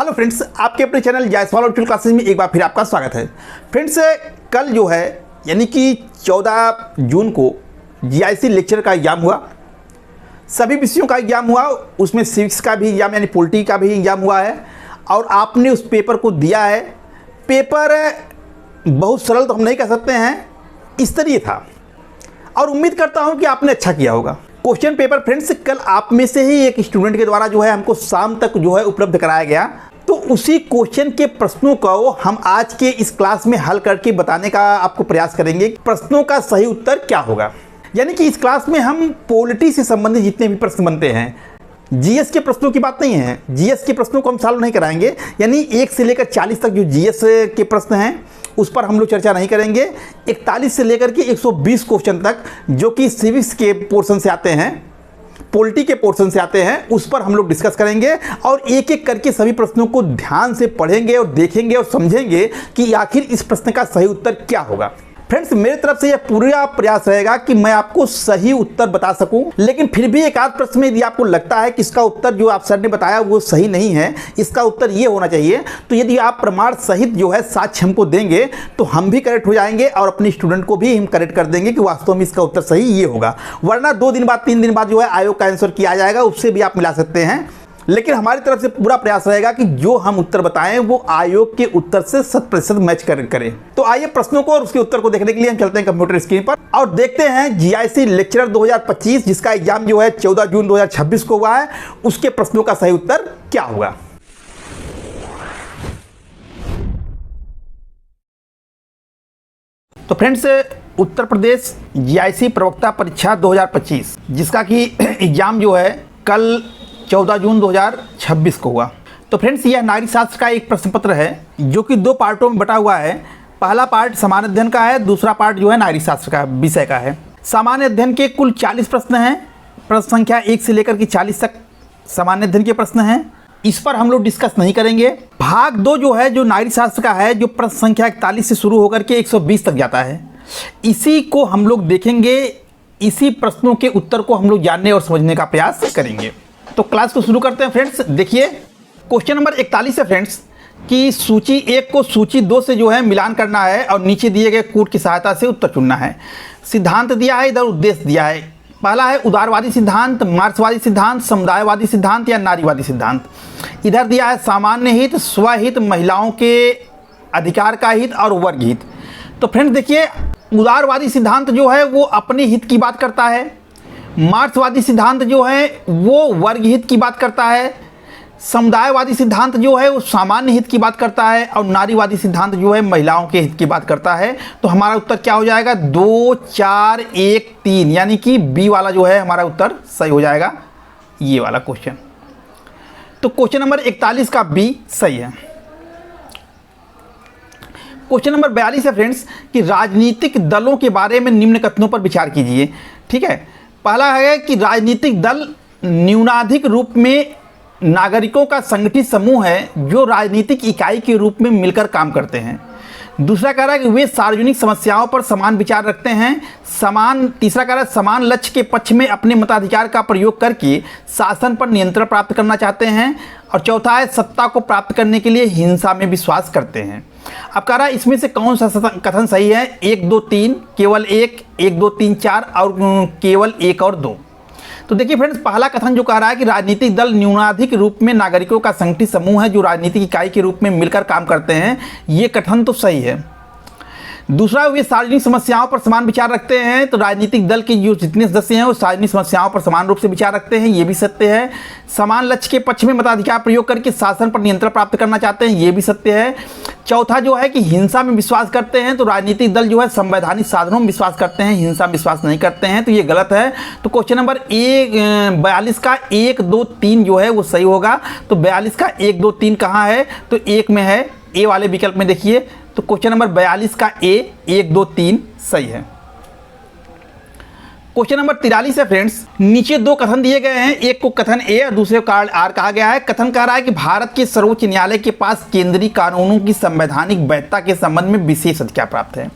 Hello friends, आपके अपने channel Jaiswal virtual classes में एक बार फिर आपका स्वागत है। फ्रेंड्स, कल जो है यानी कि 14 जून को जीआईसी लेक्चर का एग्ज़ाम हुआ। सभी विषयों का एग्ज़ाम हुआ, उसमें सिविक्स का भी एग्ज़ाम यानी पॉलिटी का भी एग्ज़ाम हुआ है और आपने उस पेपर को दिया है। पेपर बहुत सरल तो हम नहीं कह सकते हैं, स्तरीय था और उम्मीद करता हूं कि आपने अच्छा किया होगा। क्वेश्चन पेपर फ्रेंड्स कल आप में से ही एक स्टूडेंट के द्वारा जो है हमको शाम तक जो है उपलब्ध कराया गया, तो उसी क्वेश्चन के प्रश्नों को हम आज के इस क्लास में हल करके बताने का आपको प्रयास करेंगे। प्रश्नों का सही उत्तर क्या होगा, यानी कि इस क्लास में हम पॉलिटी से संबंधित जितने भी प्रश्न बनते हैं, जीएस के प्रश्नों की बात नहीं है, जीएस के प्रश्नों को हम सॉल्व नहीं कराएंगे, यानी 1 से लेकर 40 तक जो जीएस के प्रश्न हैं उस पर हम लोग चर्चा नहीं करेंगे। 41 से लेकर के 120 क्वेश्चन तक जो कि सिविक्स के पोर्शन से आते हैं, पॉलिटी के पोर्शन से आते हैं, उस पर हम लोग डिस्कस करेंगे और एक एक करके सभी प्रश्नों को ध्यान से पढ़ेंगे और देखेंगे और समझेंगे कि आखिर इस प्रश्न का सही उत्तर क्या होगा। फ्रेंड्स, मेरी तरफ से यह पूरा प्रयास रहेगा कि मैं आपको सही उत्तर बता सकूं, लेकिन फिर भी एक आध प्रश्न में यदि आपको लगता है कि इसका उत्तर जो आप सर ने बताया वो सही नहीं है, इसका उत्तर ये होना चाहिए, तो यदि आप प्रमाण सहित जो है साक्ष्य हमको देंगे तो हम भी करेक्ट हो जाएंगे और अपने स्टूडेंट को भी हम करेक्ट कर देंगे कि वास्तव में इसका उत्तर सही ये होगा। वरना 2 दिन बाद 3 दिन बाद जो है आयोग का आंसर किया जाएगा, उससे भी आप मिला सकते हैं। लेकिन हमारी तरफ से पूरा प्रयास रहेगा कि जो हम उत्तर बताएं वो आयोग के उत्तर से 100% मैच करें। तो आइए प्रश्नों को और उसके उत्तर को देखने के लिए हम चलते हैं कंप्यूटर स्क्रीन पर और देखते हैं जीआईसी लेक्चरर 2025 जिसका एग्जाम जो है 14 जून 2026 को हुआ है, उसके प्रश्नों का सही उत्तर क्या होगा। तो फ्रेंड्स, उत्तर प्रदेश जीआईसी प्रवक्ता परीक्षा 2025 जिसका कि एग्जाम जो है कल 14 जून 2026 को हुआ। तो फ्रेंड्स, यह नागरिक शास्त्र का एक प्रश्न पत्र है जो कि 2 पार्टों में बटा हुआ है। पहला पार्ट सामान्य अध्ययन का है, दूसरा पार्ट जो है नागरिक शास्त्र का विषय का है। सामान्य अध्ययन के कुल 40 प्रश्न हैं। प्रश्न संख्या 1 से लेकर के 40 तक सामान्य अध्ययन के प्रश्न हैं। इस पर हम लोग डिस्कस नहीं करेंगे। भाग 2 जो है जो नागरिक शास्त्र का है, जो प्रश्न संख्या 41 से शुरू होकर के 120 तक जाता है, इसी को हम लोग देखेंगे। इसी प्रश्नों के उत्तर को हम लोग जानने और समझने का प्रयास करेंगे। तो क्लास को शुरू करते हैं फ्रेंड्स। देखिए क्वेश्चन नंबर 41 है फ्रेंड्स कि सूची 1 को सूची 2 से जो है मिलान करना है और नीचे दिए गए कूट की सहायता से उत्तर चुनना है। सिद्धांत दिया है, इधर उद्देश्य दिया है। पहला है उदारवादी सिद्धांत, मार्क्सवादी सिद्धांत, समुदायवादी सिद्धांत या नारीवादी सिद्धांत। इधर दिया है सामान्य हित, स्वहित, महिलाओं के अधिकार का हित और वर्ग हित। तो फ्रेंड्स देखिए, उदारवादी सिद्धांत जो है वो अपने हित की बात करता है, मार्क्सवादी सिद्धांत जो है वो वर्ग हित की बात करता है, समुदायवादी सिद्धांत जो है वो सामान्य हित की बात करता है और नारीवादी सिद्धांत जो है महिलाओं के हित की बात करता है। तो हमारा उत्तर क्या हो जाएगा, 2, 4, 1, 3, यानी कि बी वाला जो है हमारा उत्तर सही हो जाएगा, ये वाला क्वेश्चन। तो क्वेश्चन नंबर 41 का बी सही है। क्वेश्चन नंबर 42 है फ्रेंड्स कि राजनीतिक दलों के बारे में निम्न कथनों पर विचार कीजिए। ठीक है, पहला है कि राजनीतिक दल न्यूनाधिक रूप में नागरिकों का संगठित समूह है जो राजनीतिक इकाई के रूप में मिलकर काम करते हैं। दूसरा कह रहा है कि वे सार्वजनिक समस्याओं पर समान विचार रखते हैं। तीसरा कह रहा है समान लक्ष्य के पक्ष में अपने मताधिकार का प्रयोग करके शासन पर नियंत्रण प्राप्त करना चाहते हैं। और चौथा है सत्ता को प्राप्त करने के लिए हिंसा में विश्वास करते हैं। अब कह रहा है इसमें से कौन सा कथन सही है, 1, 2, 3, केवल 1, 1, 2, 3, 4 और केवल 1 और 2। तो देखिए फ्रेंड्स, पहला कथन जो कह रहा है कि राजनीतिक दल न्यूनाधिक रूप में नागरिकों का संगठित समूह है जो राजनीतिक इकाई के रूप में मिलकर काम करते हैं, ये कथन तो सही है। दूसरा, वे सार्वजनिक समस्याओं पर समान विचार रखते हैं, तो राजनीतिक दल के जो जितने सदस्य हैं वो सार्वजनिक समस्याओं पर समान रूप से विचार रखते हैं, ये भी सत्य है। समान लक्ष्य के पक्ष में मताधिकार प्रयोग करके शासन पर नियंत्रण प्राप्त करना चाहते हैं, ये भी सत्य है। चौथा जो है कि हिंसा में विश्वास करते हैं, तो राजनीतिक दल जो है संवैधानिक साधनों में विश्वास करते हैं, हिंसा में विश्वास नहीं करते हैं, तो ये गलत है। तो क्वेश्चन नंबर 42 का 1, 2, 3 जो है वो सही होगा। तो 42 का 1, 2, 3 कहाँ है, तो 1 में है, ए वाले विकल्प में देखिए। तो क्वेश्चन नंबर 42 का ए 1, 2, 3 सही है। क्वेश्चन नंबर 43 है फ्रेंड्स, नीचे 2 कथन दिए गए हैं, एक को कथन ए और दूसरे को आर कहा गया है। कथन कह रहा है कि भारत के सर्वोच्च न्यायालय के पास केंद्रीय कानूनों की संवैधानिक वैधता के संबंध में विशेष अधिकार प्राप्त है।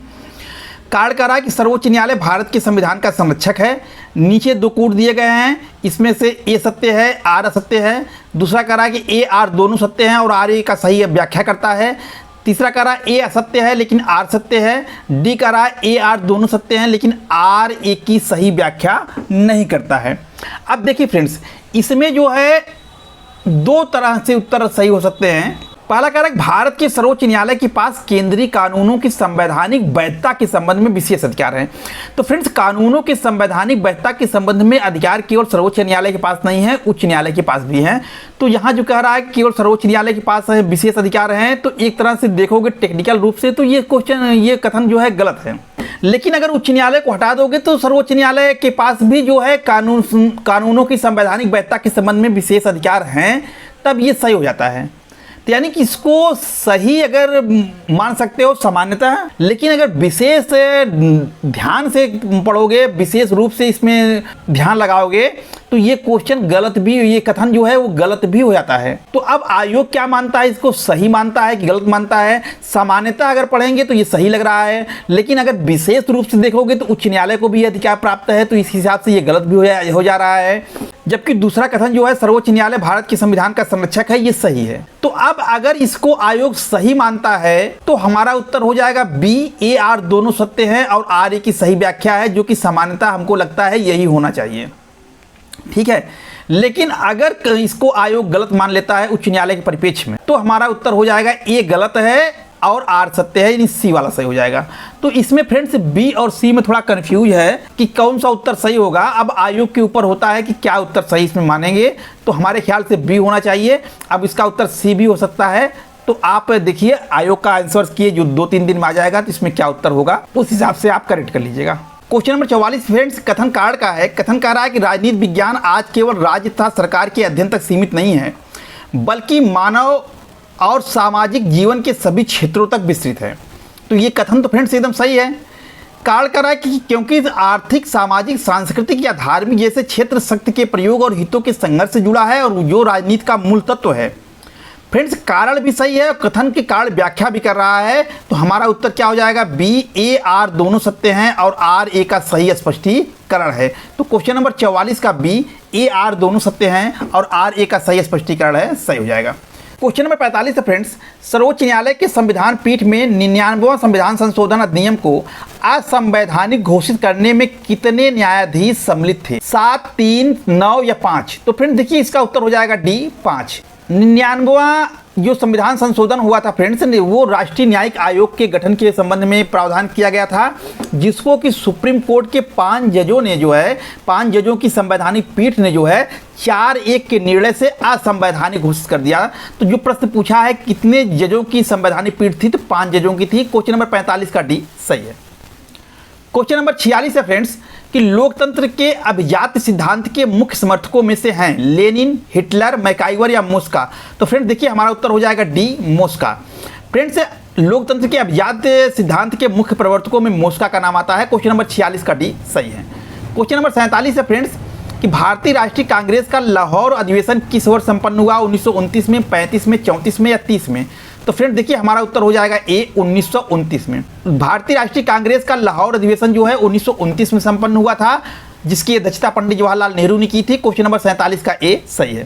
कार्ड कह रहा है कि सर्वोच्च न्यायालय भारत के संविधान का संरक्षक है। नीचे दो कूट दिए गए हैं, इसमें से ए सत्य है, आर असत्य है। दूसरा कह रहा है कि ए आर दोनों सत्य हैं और आर ए का सही व्याख्या करता है। तीसरा कह रहा है ए असत्य है लेकिन आर सत्य है। डी कह रहा है ए आर दोनों सत्य हैं लेकिन आर ए की सही व्याख्या नहीं करता है। अब देखिए फ्रेंड्स, इसमें जो है दो तरह से उत्तर सही हो सकते हैं। पहला कह रहा है भारत के सर्वोच्च न्यायालय के पास केंद्रीय कानूनों की संवैधानिक वैधता के संबंध में विशेष अधिकार है। तो फ्रेंड्स, कानूनों के संवैधानिक वैधता के संबंध में अधिकार केवल सर्वोच्च न्यायालय के पास नहीं है, उच्च न्यायालय के पास भी है। तो यहाँ जो कह रहा है केवल सर्वोच्च न्यायालय के पास विशेष अधिकार हैं, तो एक तरह से देखोगे टेक्निकल रूप से तो ये क्वेश्चन, ये कथन जो है गलत है। लेकिन अगर उच्च न्यायालय को हटा दोगे तो सर्वोच्च न्यायालय के पास भी जो है कानूनों की संवैधानिक वैधता के संबंध में विशेष अधिकार हैं, तब ये सही हो जाता है। तो यानी कि इसको सही अगर मान सकते हो सामान्यतः, लेकिन अगर विशेष ध्यान से पढ़ोगे, विशेष रूप से इसमें ध्यान लगाओगे तो ये क्वेश्चन गलत भी, ये कथन जो है वो गलत भी हो जाता है। तो अब आयोग क्या मानता है, इसको सही मानता है कि गलत मानता है? सामान्यतः अगर पढ़ेंगे तो ये सही लग रहा है, लेकिन अगर विशेष रूप से देखोगे तो उच्च न्यायालय को भी ये अधिकार प्राप्त है, तो इस हिसाब से ये गलत भी हो जा रहा है। जबकि दूसरा कथन जो है सर्वोच्च न्यायालय भारत के संविधान का संरक्षक है, ये सही है। तो अब अगर इसको आयोग सही मानता है तो हमारा उत्तर हो जाएगा बी, ए आर दोनों सत्य हैं और आर ए की सही व्याख्या है, जो कि सामान्यतः हमको लगता है यही होना चाहिए। ठीक है, लेकिन अगर इसको आयोग गलत मान लेता है उच्च न्यायालय के परिप्रेक्ष्य में, तो हमारा उत्तर हो जाएगा ए गलत है और आर सत्य है, यानी सी वाला सही हो जाएगा। तो इसमें फ्रेंड्स बी और सी में थोड़ा कंफ्यूज है कि कौन सा उत्तर सही होगा। अब आयोग के ऊपर होता है कि क्या उत्तर सही इसमें मानेंगे, तो हमारे ख्याल से बी होना चाहिए। अब इसका उत्तर सी भी हो सकता है, तो आप देखिए आयोग का आंसर किए जो 2-3 दिन में आ जाएगा, तो इसमें क्या उत्तर होगा उस हिसाब से आप करेक्ट कर लीजिएगा। क्वेश्चन नंबर 44 फ्रेंड्स कथन कार्ड का है। कथन कह रहा है कि राजनीति विज्ञान आज केवल राज्य तथा सरकार के अध्ययन तक सीमित नहीं है, बल्कि मानव और सामाजिक जीवन के सभी क्षेत्रों तक विस्तृत है। तो ये कथन तो फ्रेंड्स एकदम सही है। कार्ड कर रहा है कि क्योंकि आर्थिक, सामाजिक, सांस्कृतिक या धार्मिक जैसे क्षेत्र शक्ति के प्रयोग और हितों के संघर्ष से जुड़ा है और जो राजनीति का मूल तत्व है। फ्रेंड्स, कारण भी सही है और कथन के कारण व्याख्या भी कर रहा है, तो हमारा उत्तर क्या हो जाएगा बी, ए आर दोनों सत्य हैं और आर ए का सही स्पष्टीकरण है। तो क्वेश्चन नंबर 44 का बी, ए आर दोनों सत्य हैं और आर ए का सही स्पष्टीकरण है, सही हो जाएगा। क्वेश्चन नंबर 45 है फ्रेंड्स, सर्वोच्च न्यायालय के संविधान पीठ में 99वां संविधान संशोधन अधिनियम को असंवैधानिक घोषित करने में कितने न्यायाधीश सम्मिलित थे? 7, 3, 9 या 5? तो फ्रेंड्स देखिए इसका उत्तर हो जाएगा डी, 5। 99वां जो संविधान संशोधन हुआ था फ्रेंड्स, वो राष्ट्रीय न्यायिक आयोग के गठन के संबंध में प्रावधान किया गया था, जिसको कि सुप्रीम कोर्ट के 5 जजों ने जो है, 5 जजों की संवैधानिक पीठ ने जो है 4-1 के निर्णय से असंवैधानिक घोषित कर दिया। तो जो प्रश्न पूछा है कितने जजों की संवैधानिक पीठ थी, तो 5 जजों की थी। क्वेश्चन नंबर 45 का डी सही है। क्वेश्चन नंबर 46 है फ्रेंड्स कि लोकतंत्र के अभिजात सिद्धांत के मुख्य समर्थकों में से हैं लेनिन, हिटलर, मैकाइवर या मोस्का? तो फ्रेंड्स देखिए हमारा उत्तर हो जाएगा डी, मोस्का। फ्रेंड्स, लोकतंत्र के अभिजात सिद्धांत के मुख्य प्रवर्तकों में मोस्का का नाम आता है। क्वेश्चन नंबर 46 का डी सही है। क्वेश्चन नंबर 47 है फ्रेंड्स कि भारतीय राष्ट्रीय कांग्रेस का लाहौर अधिवेशन किस वर्ष संपन्न हुआ? 1929 में, 35 में, 34 में या 30 में? तो फ्रेंड देखिए हमारा उत्तर हो जाएगा ए, 1929 में। भारतीय राष्ट्रीय कांग्रेस का लाहौर अधिवेशन जो है 1929 में संपन्न हुआ था, जिसकी अध्यक्षता पंडित जवाहरलाल नेहरू ने की थी। क्वेश्चन नंबर 47 का ए सही है।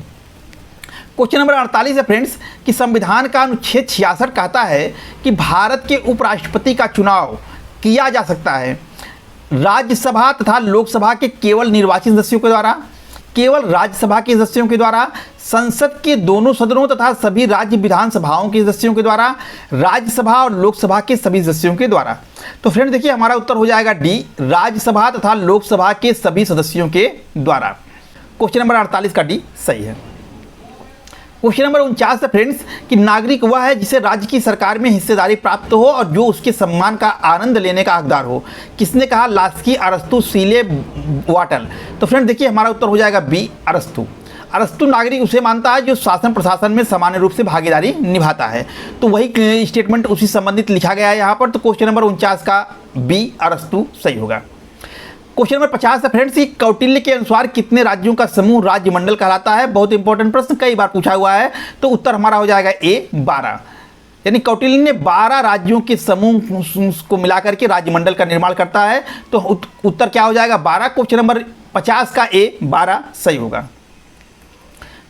क्वेश्चन नंबर 48 है फ्रेंड्स कि संविधान का अनुच्छेद 66 कहता है कि भारत के उपराष्ट्रपति का चुनाव किया जा सकता है राज्यसभा तथा लोकसभा के केवल निर्वाचित सदस्यों के द्वारा, केवल राज्यसभा के सदस्यों के द्वारा, संसद के दोनों सदनों तथा सभी राज्य विधानसभाओं के सदस्यों के द्वारा, राज्यसभा और लोकसभा के सभी सदस्यों के द्वारा। तो फ्रेंड देखिए हमारा उत्तर हो जाएगा डी, राज्यसभा तथा लोकसभा के सभी सदस्यों के द्वारा। क्वेश्चन नंबर 48 का डी सही है। क्वेश्चन नंबर 49 है फ्रेंड्स कि नागरिक वह है जिसे राज्य की सरकार में हिस्सेदारी प्राप्त हो और जो उसके सम्मान का आनंद लेने का हकदार हो। किसने कहा? लास्की, अरस्तु, सीले, वाटल। तो फ्रेंड देखिए हमारा उत्तर हो जाएगा बी, अरस्तु। अरस्तु नागरिक उसे मानता है जो शासन प्रशासन में सामान्य रूप से भागीदारी निभाता है। तो वही स्टेटमेंट उसी संबंधित लिखा गया है यहाँ पर। तो क्वेश्चन नंबर 49 का बी, अरस्तु सही होगा। क्वेश्चन नंबर 50 है फ्रेंड्स, कौटिल्य के अनुसार कितने राज्यों का समूह राज्य मंडल कहलाता है? बहुत इंपॉर्टेंट प्रश्न, कई बार पूछा हुआ है। तो उत्तर हमारा हो जाएगा ए, 12। यानी कौटिल्य ने 12 राज्यों के समूह को मिलाकर के राज्यमंडल का निर्माण करता है। तो उत्तर क्या हो जाएगा 12। क्वेश्चन नंबर 50 का ए 12 सही होगा।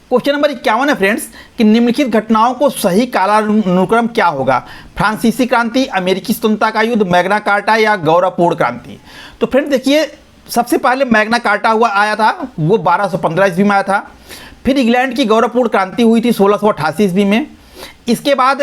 क्वेश्चन नंबर 51 है फ्रेंड्स कि निम्नलिखित घटनाओं को सही कालानुक्रम क्या होगा? फ्रांसीसी क्रांति, अमेरिकी स्वतंत्रता का युद्ध, मैग्ना कार्टा या गौरवपूर्ण क्रांति। तो फ्रेंड्स देखिए, सबसे पहले मैग्ना कार्टा आया था, वो 1215 ईस्वी में आया था। फिर इंग्लैंड की गौरवपूर्ण क्रांति हुई थी 1688 ईस्वी में। इसके बाद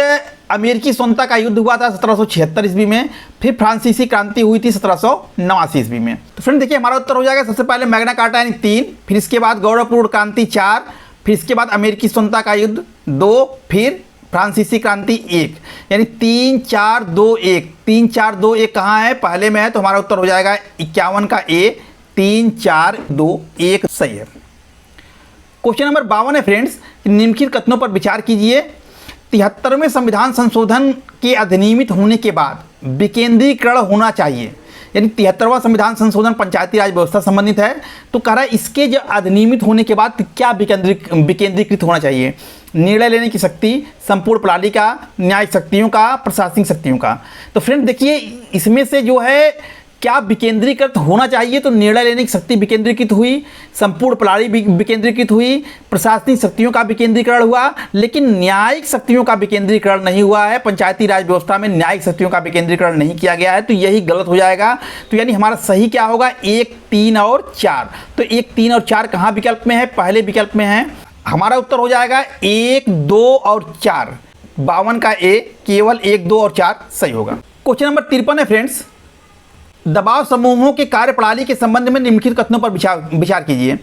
अमेरिकी स्वतंत्रता का युद्ध हुआ था 1776 ईस्वी में। फिर फ्रांसीसी क्रांति हुई थी 1789 ईस्वी में। तो फ्रेंड देखिए, हमारा उत्तर हो जाएगा सबसे पहले मैग्ना कार्टा यानी 3, फिर इसके बाद गौरवपूर्ण क्रांति 4, फिर इसके बाद अमेरिकी स्वतंत्रता का युद्ध 2, फिर फ्रांसीसी क्रांति 1, यानी 3 4 2 1। 3 4 2 1 कहाँ है? पहले में है। तो हमारा उत्तर हो जाएगा 51 का ए 3 4 2 1 सही है। क्वेश्चन नंबर 52 है फ्रेंड्स, निम्नलिखित कथनों पर विचार कीजिए। 73वें संविधान संशोधन के अधिनियमित होने के बाद विकेंद्रीकरण होना चाहिए। यानी 73वां संविधान संशोधन पंचायती राज व्यवस्था संबंधित है। तो कह रहा है इसके जो अधिनियमित होने के बाद क्या विकेंद्रीकृत होना चाहिए? निर्णय लेने की शक्ति, संपूर्ण प्रणाली का, न्यायिक शक्तियों का, प्रशासनिक शक्तियों का। तो फ्रेंड देखिए, इसमें से जो है क्या विकेंद्रीकृत होना चाहिए? तो निर्णय लेने की शक्ति विकेंद्रीकृत हुई, संपूर्ण प्रणाली विकेंद्रीकृत हुई, प्रशासनिक शक्तियों का विकेंद्रीकरण हुआ, लेकिन न्यायिक शक्तियों का विकेंद्रीकरण नहीं हुआ है। पंचायती राज व्यवस्था में न्यायिक शक्तियों का विकेंद्रीकरण नहीं किया गया है। तो यही गलत हो जाएगा। तो यानी हमारा सही क्या होगा? 1 3 और 4। तो 1 3 और 4 कहाँ विकल्प में है? पहले विकल्प में है। हमारा उत्तर हो जाएगा 1 2 और 4। 52 का ए केवल 1 2 और 4 सही होगा। क्वेश्चन नंबर 53 है फ्रेंड्स, दबाव समूहों के कार्यप्रणाली के संबंध में निम्नलिखित कथनों पर विचार कीजिए।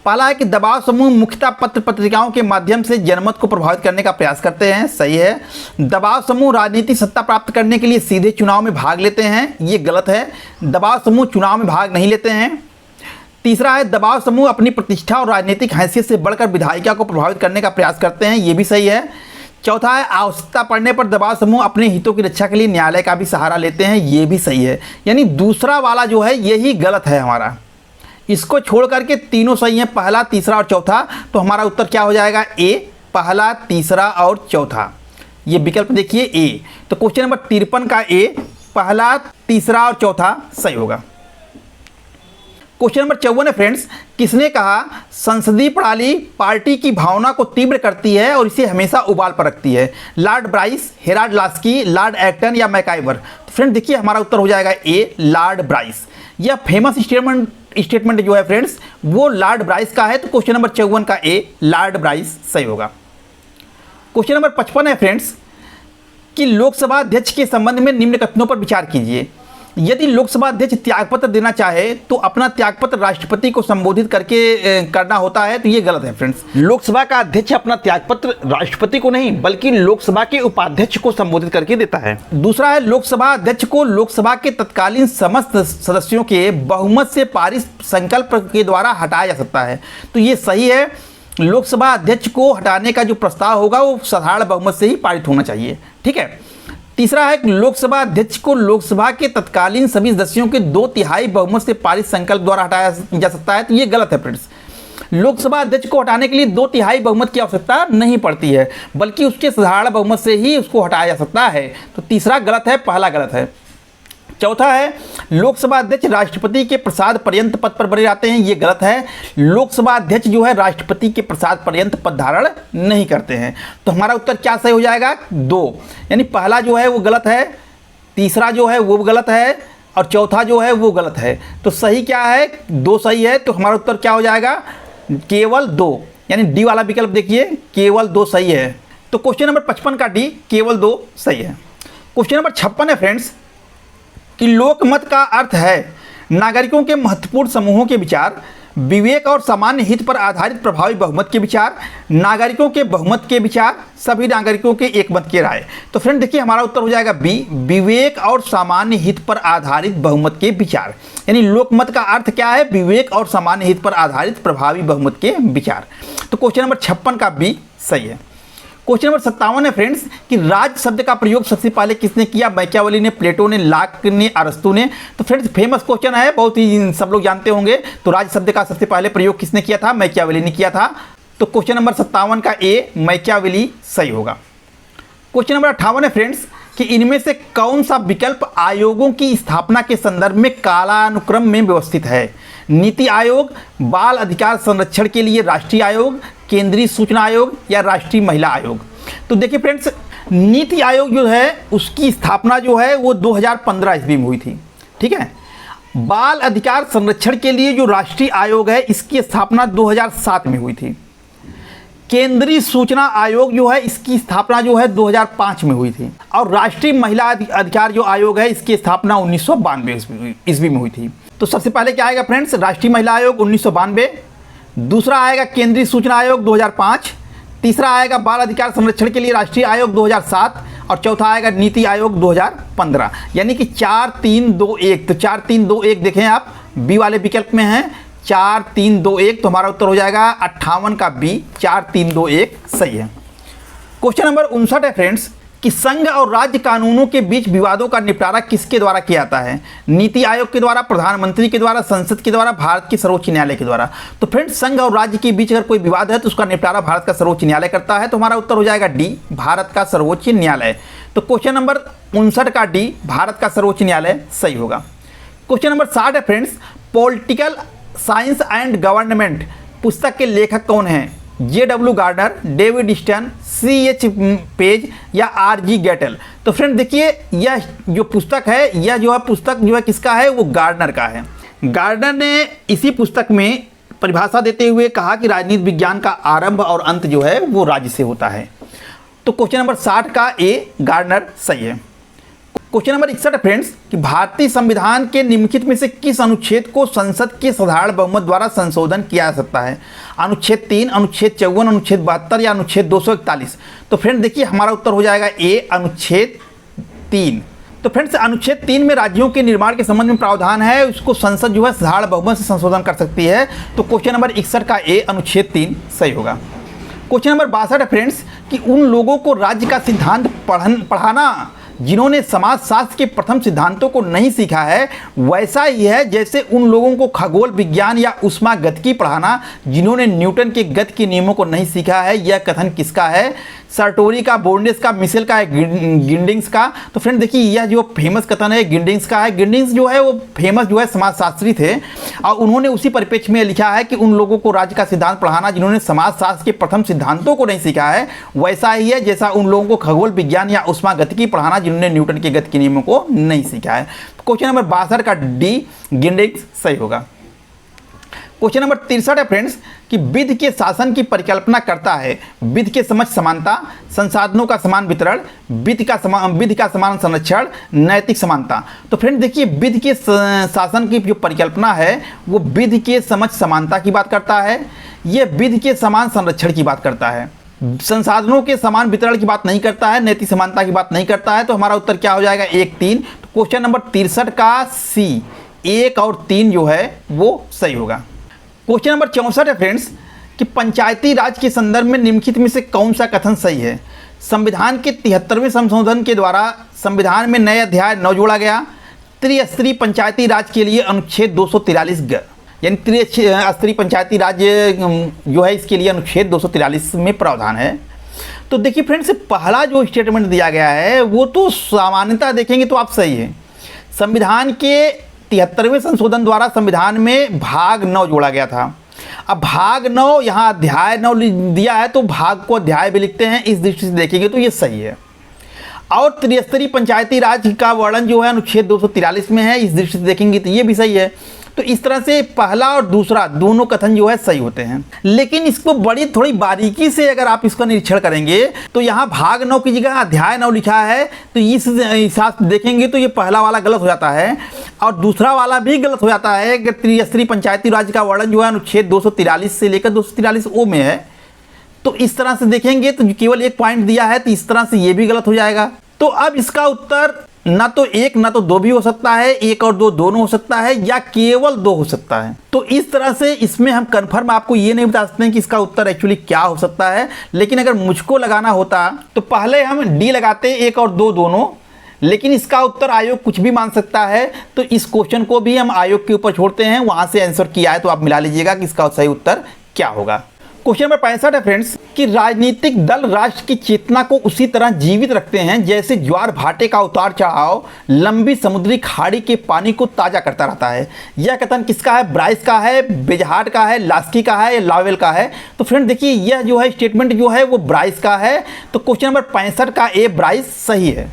पहला है कि दबाव समूह मुख्यतः पत्र पत्रिकाओं के माध्यम से जनमत को प्रभावित करने का प्रयास करते हैं, सही है। दबाव समूह राजनीतिक सत्ता प्राप्त करने के लिए सीधे चुनाव में भाग लेते हैं, ये गलत है। दबाव समूह चुनाव में भाग नहीं लेते हैं। तीसरा है दबाव समूह अपनी प्रतिष्ठा और राजनीतिक हैसियत से बढ़कर विधायिका को प्रभावित करने का प्रयास करते हैं, ये भी सही है। चौथा है आवश्यकता पड़ने पर दबाव समूह अपने हितों की रक्षा के लिए न्यायालय का भी सहारा लेते हैं, ये भी सही है। यानी दूसरा वाला जो है यही गलत है हमारा। इसको छोड़ करके तीनों सही हैं, पहला, तीसरा और चौथा। तो हमारा उत्तर क्या हो जाएगा? ए पहला, तीसरा और चौथा। ये विकल्प देखिए ए। तो क्वेश्चन नंबर 53 का ए पहला, तीसरा और चौथा सही होगा। क्वेश्चन नंबर 54 है फ्रेंड्स, किसने कहा संसदीय प्रणाली पार्टी की भावना को तीव्र करती है और इसे हमेशा उबाल पर रखती है? Lord Bryce, Harold Laski, Lord Acton या मैकाइवर। तो फ्रेंड देखिए, हमारा उत्तर हो जाएगा ए लॉर्ड ब्राइस। यह फेमस स्टेटमेंट जो है फ्रेंड्स वो लॉर्ड ब्राइस का है। तो क्वेश्चन नंबर 54 का ए लॉर्ड ब्राइस सही होगा। क्वेश्चन नंबर 55 है फ्रेंड्स कि लोकसभा अध्यक्ष के संबंध में निम्न कथनों पर विचार कीजिए। यदि लोकसभा अध्यक्ष त्यागपत्र देना चाहे तो अपना त्यागपत्र राष्ट्रपति को संबोधित करके करना होता है, तो ये गलत है फ्रेंड्स। लोकसभा का अध्यक्ष अपना त्यागपत्र राष्ट्रपति को नहीं बल्कि लोकसभा के उपाध्यक्ष को संबोधित करके देता है। दूसरा है लोकसभा अध्यक्ष को लोकसभा के तत्कालीन समस्त सदस्यों के बहुमत से पारित संकल्प के द्वारा हटाया जा सकता है, तो ये सही है। लोकसभा अध्यक्ष को हटाने का जो प्रस्ताव होगा वो साधारण बहुमत से ही पारित होना चाहिए, ठीक है। तीसरा है कि लोकसभा अध्यक्ष को लोकसभा के तत्कालीन सभी सदस्यों के 2/3 बहुमत से पारित संकल्प द्वारा हटाया जा सकता है, तो ये गलत है फ्रेंड्स। लोकसभा अध्यक्ष को हटाने के लिए 2/3 बहुमत की आवश्यकता नहीं पड़ती है, बल्कि उसके साधारण बहुमत से ही उसको हटाया जा सकता है। तो तीसरा गलत है, पहला गलत है। चौथा है लोकसभा अध्यक्ष राष्ट्रपति के प्रसाद पर्यंत पद पर बने रहते हैं, ये गलत है। लोकसभा अध्यक्ष जो है राष्ट्रपति के प्रसाद पर्यंत पद धारण नहीं करते हैं। तो हमारा उत्तर क्या सही हो जाएगा? 2, यानी पहला जो है वो गलत है, तीसरा जो है वो गलत है और चौथा जो है वो गलत है। तो सही क्या है? 2 सही है। तो हमारा उत्तर क्या हो जाएगा? केवल 2, यानी डी वाला विकल्प देखिए केवल 2 सही है। तो क्वेश्चन नंबर 55 का डी केवल 2 सही है। क्वेश्चन नंबर 56 है फ्रेंड्स कि लोकमत का अर्थ है नागरिकों के महत्वपूर्ण समूहों के विचार, विवेक और सामान्य हित पर आधारित प्रभावी बहुमत के विचार, नागरिकों के बहुमत के विचार, सभी नागरिकों के एकमत की राय। तो फ्रेंड देखिए, हमारा उत्तर हो जाएगा बी विवेक और सामान्य हित पर आधारित बहुमत के विचार। यानी लोकमत का अर्थ क्या है? विवेक और सामान्य हित पर आधारित प्रभावी बहुमत के विचार। तो क्वेश्चन नंबर 56 का बी सही है। क्वेश्चन नंबर 57 है फ्रेंड्स कि राज शब्द का प्रयोग सबसे पहले किसने किया? मैकियावेली ने, प्लेटो ने, लाक ने, अरस्तू ने। तो फ्रेंड्स फेमस क्वेश्चन है, बहुत ही सब लोग जानते होंगे। तो राज शब्द का सबसे पहले प्रयोग किसने किया था? मैकियावेली ने किया था। तो क्वेश्चन नंबर 57 का ए मैकियावेली सही होगा। क्वेश्चन नंबर 58 है फ्रेंड्स कि इनमें से कौन सा विकल्प आयोगों की स्थापना के संदर्भ में कालानुक्रम में व्यवस्थित है? नीति आयोग, बाल अधिकार संरक्षण के लिए राष्ट्रीय आयोग, केंद्रीय सूचना आयोग या राष्ट्रीय महिला आयोग। तो देखिए फ्रेंड्स, नीति आयोग जो है उसकी स्थापना जो है वो 2015 ईस्वी में हुई थी, ठीक है। बाल अधिकार संरक्षण के लिए जो राष्ट्रीय आयोग है इसकी स्थापना 2007 में हुई थी। केंद्रीय सूचना आयोग जो है इसकी स्थापना जो है 2005 में हुई थी। और राष्ट्रीय महिला अधिकार जो आयोग है इसकी स्थापना 1992 ईस्वी में हुई थी। तो सबसे पहले क्या आएगा फ्रेंड्स? राष्ट्रीय महिला आयोग 1992, दूसरा आएगा केंद्रीय सूचना आयोग 2005, तीसरा आएगा बाल अधिकार संरक्षण के लिए राष्ट्रीय आयोग 2007 और चौथा आएगा नीति आयोग 2015। यानी कि 4 3 2 1। तो 4 3 2 1 देखें आप, बी वाले विकल्प में है 4 3 2 1। तो हमारा उत्तर हो जाएगा 58 का बी, 4 3 2 1 सही है। क्वेश्चन नंबर 59 है फ्रेंड्स कि संघ और राज्य कानूनों के बीच विवादों का निपटारा किसके द्वारा किया जाता है? नीति आयोग के द्वारा, प्रधानमंत्री के द्वारा, संसद के द्वारा, भारत के सर्वोच्च न्यायालय के द्वारा। तो फ्रेंड्स, संघ और राज्य के बीच अगर कोई विवाद है तो उसका निपटारा भारत का सर्वोच्च न्यायालय करता है। तो हमारा उत्तर हो जाएगा डी, भारत का सर्वोच्च न्यायालय। तो क्वेश्चन नंबर 59 का डी, भारत का सर्वोच्च न्यायालय सही होगा। क्वेश्चन नंबर 60 है friends, political science and government पुस्तक के लेखक कौन हैं? J.W. Gardener, David stun, C.H. Page या R.G. गेटल। तो फ्रेंड देखिए, यह जो पुस्तक है, यह जो है पुस्तक जो है किसका है? वो गार्डनर का है। गार्डनर ने इसी पुस्तक में परिभाषा देते हुए कहा कि राजनीति विज्ञान का आरंभ और अंत जो है वो राज्य से होता है। तो क्वेश्चन नंबर 60 का ए, गार्डनर सही है। क्वेश्चन नंबर 61 फ्रेंड्स कि भारतीय संविधान के निम्नलिखित में से किस अनुच्छेद को संसद के साधारण बहुमत द्वारा संशोधन किया जा सकता है? अनुच्छेद 3, अनुच्छेद 54, अनुच्छेद 72 या अनुच्छेद 241। तो फ्रेंड देखिए, हमारा उत्तर हो जाएगा ए, अनुच्छेद 3। तो फ्रेंड्स, अनुच्छेद 3 में राज्यों के निर्माण के संबंध में प्रावधान है, उसको संसद जो है साधारण बहुमत से संशोधन कर सकती है। तो क्वेश्चन नंबर 61 का ए, अनुच्छेद 3 सही होगा। क्वेश्चन नंबर 62 है फ्रेंड्स कि उन लोगों को राज्य का सिद्धांत पढ़ाना जिन्होंने समाजशास्त्र के प्रथम सिद्धांतों को नहीं सीखा है वैसा ही है जैसे उन लोगों को खगोल विज्ञान या ऊष्मागतिकी पढ़ाना जिन्होंने न्यूटन के गति के नियमों को नहीं सीखा है। यह कथन किसका है? सार्टोरी का, बोर्नेस का, मिशेल का, गिंडिंग्स का। तो फ्रेंड देखिए, यह जो फेमस कथन है गिंडिंग्स का है। गिंडिंग्स जो है वो फेमस जो है समाजशास्त्री थे और उन्होंने उसी परिप्रेक्ष्य में लिखा है कि उन लोगों को राज्य का सिद्धांत पढ़ाना जिन्होंने समाजशास्त्र के प्रथम सिद्धांतों को नहीं सीखा है वैसा ही है जैसा उन लोगों को खगोल विज्ञान या ऊष्मागतिकी पढ़ाना जिन्होंने न्यूटन के गति के नियमों को नहीं सीखा है। क्वेश्चन नंबर 62 का डी, गिंडिंग्स सही होगा। क्वेश्चन नंबर 63 है फ्रेंड्स कि विधि के शासन की परिकल्पना करता है विधि के समझ समानता, संसाधनों का समान वितरण, विधि का समान संरक्षण, नैतिक समानता। तो फ्रेंड देखिए, विधि के शासन की जो परिकल्पना है वो विधि के समझ समानता की बात करता है, ये विधि के समान संरक्षण की बात करता है, संसाधनों के समान वितरण की बात नहीं करता है, नैतिक समानता की बात नहीं करता है। तो हमारा उत्तर क्या हो जाएगा? 1 3। तो क्वेश्चन नंबर 63 का सी, 1 और 3 जो है वो सही होगा। क्वेश्चन नंबर 64 है फ्रेंड्स कि पंचायती राज के संदर्भ में निम्नलिखित में से कौन सा कथन सही है? संविधान के 73वें संशोधन के द्वारा संविधान में नए अध्याय 9 जोड़ा गया। त्रिस्तरीय पंचायती राज के लिए अनुच्छेद 243 यानी त्रिस्तरीय पंचायती राज जो है इसके लिए अनुच्छेद 243 में प्रावधान है। तो देखिए फ्रेंड्स, पहला जो स्टेटमेंट दिया गया है वो तो सामान्यतः देखेंगे तो आप सही है। संविधान के 73वें संशोधन द्वारा संविधान में भाग 9 जोड़ा गया था। अब भाग 9 यहाँ अध्याय 9 दिया है तो भाग को अध्याय भी लिखते हैं, इस दृष्टि से देखेंगे तो ये सही है। और त्रिस्तरीय पंचायती राज का वर्णन जो है अनुच्छेद 243 में है, इस दृष्टि से देखेंगे तो ये भी सही है। तो इस तरह से पहला और दूसरा दोनों कथन जो है सही होते हैं। लेकिन इसको बड़ी थोड़ी बारीकी से अगर आप इसका निरीक्षण करेंगे तो यहाँ भाग 9 की जगह अध्याय 9 लिखा है, तो इस हिसाब से देखेंगे तो ये पहला वाला गलत हो जाता है और दूसरा वाला भी गलत हो जाता है कि त्रिस्तरीय पंचायती राज का वर्णन जो है अनुच्छेद 243 से लेकर 243 ओ में है। तो इस तरह से देखेंगे तो केवल 1 पॉइंट दिया है, तो इस तरह से ये भी गलत हो जाएगा। तो अब इसका उत्तर ना तो 1 ना तो 2 भी हो सकता है, 1 और 2 दोनों हो सकता है या केवल 2 हो सकता है। तो इस तरह से इसमें हम कंफर्म आपको ये नहीं बता सकते हैं कि इसका उत्तर एक्चुअली क्या हो सकता है। लेकिन अगर मुझको लगाना होता तो पहले हम डी लगाते 1 और 2 दोनों, लेकिन इसका उत्तर आयोग कुछ भी मान सकता है। तो इस क्वेश्चन को भी हम आयोग के ऊपर छोड़ते हैं, वहाँ से आंसर किया है तो आप मिला लीजिएगा कि इसका सही उत्तर क्या होगा। क्वेश्चन नंबर 65 है फ्रेंड्स कि राजनीतिक दल राष्ट्र की चेतना को उसी तरह जीवित रखते हैं जैसे ज्वार भाटे का उतार चढ़ाव लंबी समुद्री खाड़ी के पानी को ताजा करता रहता है। यह कथन किसका है? ब्राइस का है, बेजहार्ट का है, लास्की का है या लावेल का है? तो फ्रेंड देखिए यह जो है स्टेटमेंट जो है वो ब्राइस का है। तो क्वेश्चन नंबर 65 का ए ब्राइस सही है।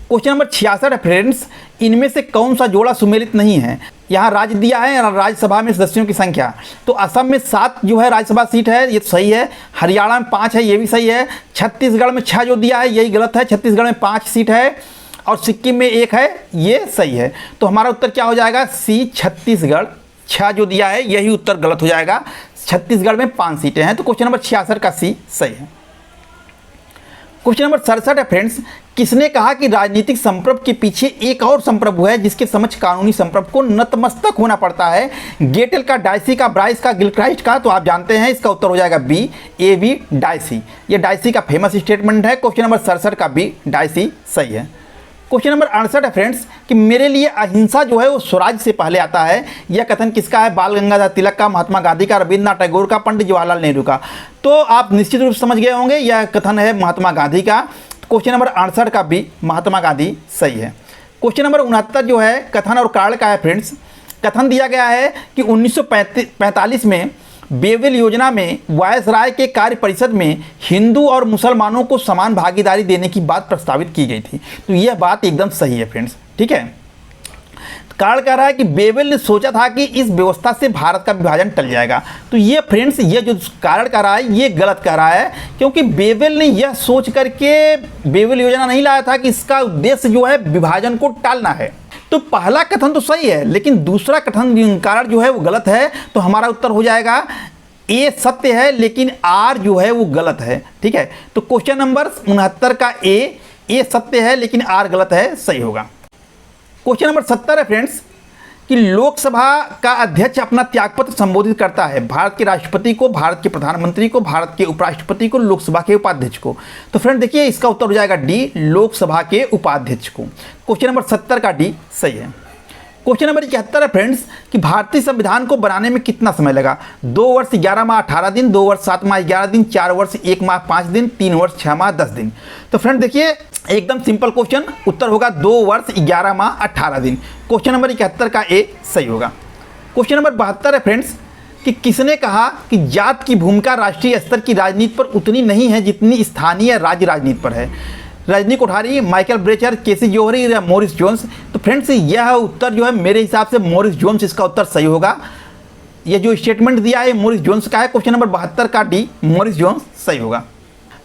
क्वेश्चन नंबर 66 है फ्रेंड्स, इनमें से कौन सा जोड़ा सुमेलित नहीं है? यहाँ राज्य दिया है राज्यसभा में सदस्यों की संख्या, तो असम में 7 जो है राज्यसभा सीट है, ये तो सही है। हरियाणा में 5 है, ये भी सही है। छत्तीसगढ़ में 6 जो दिया है यही गलत है, छत्तीसगढ़ में 5 सीट है और सिक्किम में 1 है, ये सही है। तो हमारा उत्तर क्या हो जाएगा? सी छत्तीसगढ़। 6 जो दिया है यही उत्तर गलत हो जाएगा, छत्तीसगढ़ में 5 सीटें हैं। तो क्वेश्चन नंबर 66 का सी सही है। क्वेश्चन नंबर 67 है फ्रेंड्स, किसने कहा कि राजनीतिक संप्रभु के पीछे एक और संप्रभु है जिसके समक्ष कानूनी संप्रभु को नतमस्तक होना पड़ता है? गेटेल का, डायसी का, ब्राइस का, गिलक्राइस्ट का? तो आप जानते हैं इसका उत्तर हो जाएगा बी, ए बी डायसी। ये डायसी का फेमस स्टेटमेंट है। क्वेश्चन नंबर 67 का बी डायसी सही है। क्वेश्चन नंबर 68 है फ्रेंड्स कि मेरे लिए अहिंसा जो है वो स्वराज से पहले आता है। यह कथन किसका है? बाल गंगाधर तिलक का, महात्मा गांधी का, रविन्द्रनाथ टैगोर का, पंडित जवाहरलाल नेहरू का? तो आप निश्चित रूप से समझ गए होंगे यह कथन है महात्मा गांधी का। क्वेश्चन नंबर 68 का भी महात्मा गांधी सही है। क्वेश्चन नंबर 69 जो है कथन और कारण का है फ्रेंड्स। कथन दिया गया है कि 1945 में बेवेल योजना में वायसराय के कार्य परिषद में हिंदू और मुसलमानों को समान भागीदारी देने की बात प्रस्तावित की गई थी। तो यह बात एकदम सही है फ्रेंड्स, ठीक है। कारण कह रहा है कि बेवेल ने सोचा था कि इस व्यवस्था से भारत का विभाजन टल जाएगा। तो ये फ्रेंड्स ये जो कारण कह रहा है ये गलत कह रहा है, क्योंकि बेवेल ने यह सोच करके बेवेल योजना नहीं लाया था कि इसका उद्देश्य जो है विभाजन को टालना है। तो पहला कथन तो सही है लेकिन दूसरा कथन कारण जो है वो गलत है। तो हमारा उत्तर हो जाएगा ए सत्य है लेकिन आर जो है वो गलत है, ठीक है। तो क्वेश्चन नंबर 69 का ए सत्य है लेकिन आर गलत है, सही होगा। क्वेश्चन नंबर 70 है फ्रेंड्स कि लोकसभा का अध्यक्ष अपना त्यागपत्र संबोधित करता है भारत के राष्ट्रपति को, भारत के प्रधानमंत्री को, भारत के उपराष्ट्रपति को, लोकसभा के उपाध्यक्ष को? तो फ्रेंड देखिए इसका उत्तर हो जाएगा डी, लोकसभा के उपाध्यक्ष को। क्वेश्चन नंबर 70 का डी सही है। क्वेश्चन नंबर 71 है फ्रेंड्स कि भारतीय संविधान को बनाने में कितना समय लगा? 2 वर्ष 11 माह 18 दिन, 2 वर्ष 7 माह 11 दिन, 4 वर्ष 1 माह 5 दिन, 3 वर्ष 6 माह 10 दिन? तो फ्रेंड देखिए एकदम सिंपल क्वेश्चन, उत्तर होगा 2 वर्ष 11 माह 18 दिन। क्वेश्चन नंबर 71 का ए सही होगा। क्वेश्चन नंबर 72 है फ्रेंड्स कि किसने कहा कि जात की भूमिका राष्ट्रीय स्तर की राजनीति पर उतनी नहीं है जितनी स्थानीय राज्य राजनीति पर है? रजनी कोठारी, माइकल ब्रेचर, केसी जोहरी या मॉरिस जोन्स? तो फ्रेंड्स यह उत्तर जो है मेरे हिसाब से मॉरिस जोन्स इसका उत्तर सही होगा। यह जो स्टेटमेंट दिया है मॉरिस जोन्स का है। क्वेश्चन नंबर 72 का डी, मॉरिस जोन्स सही होगा।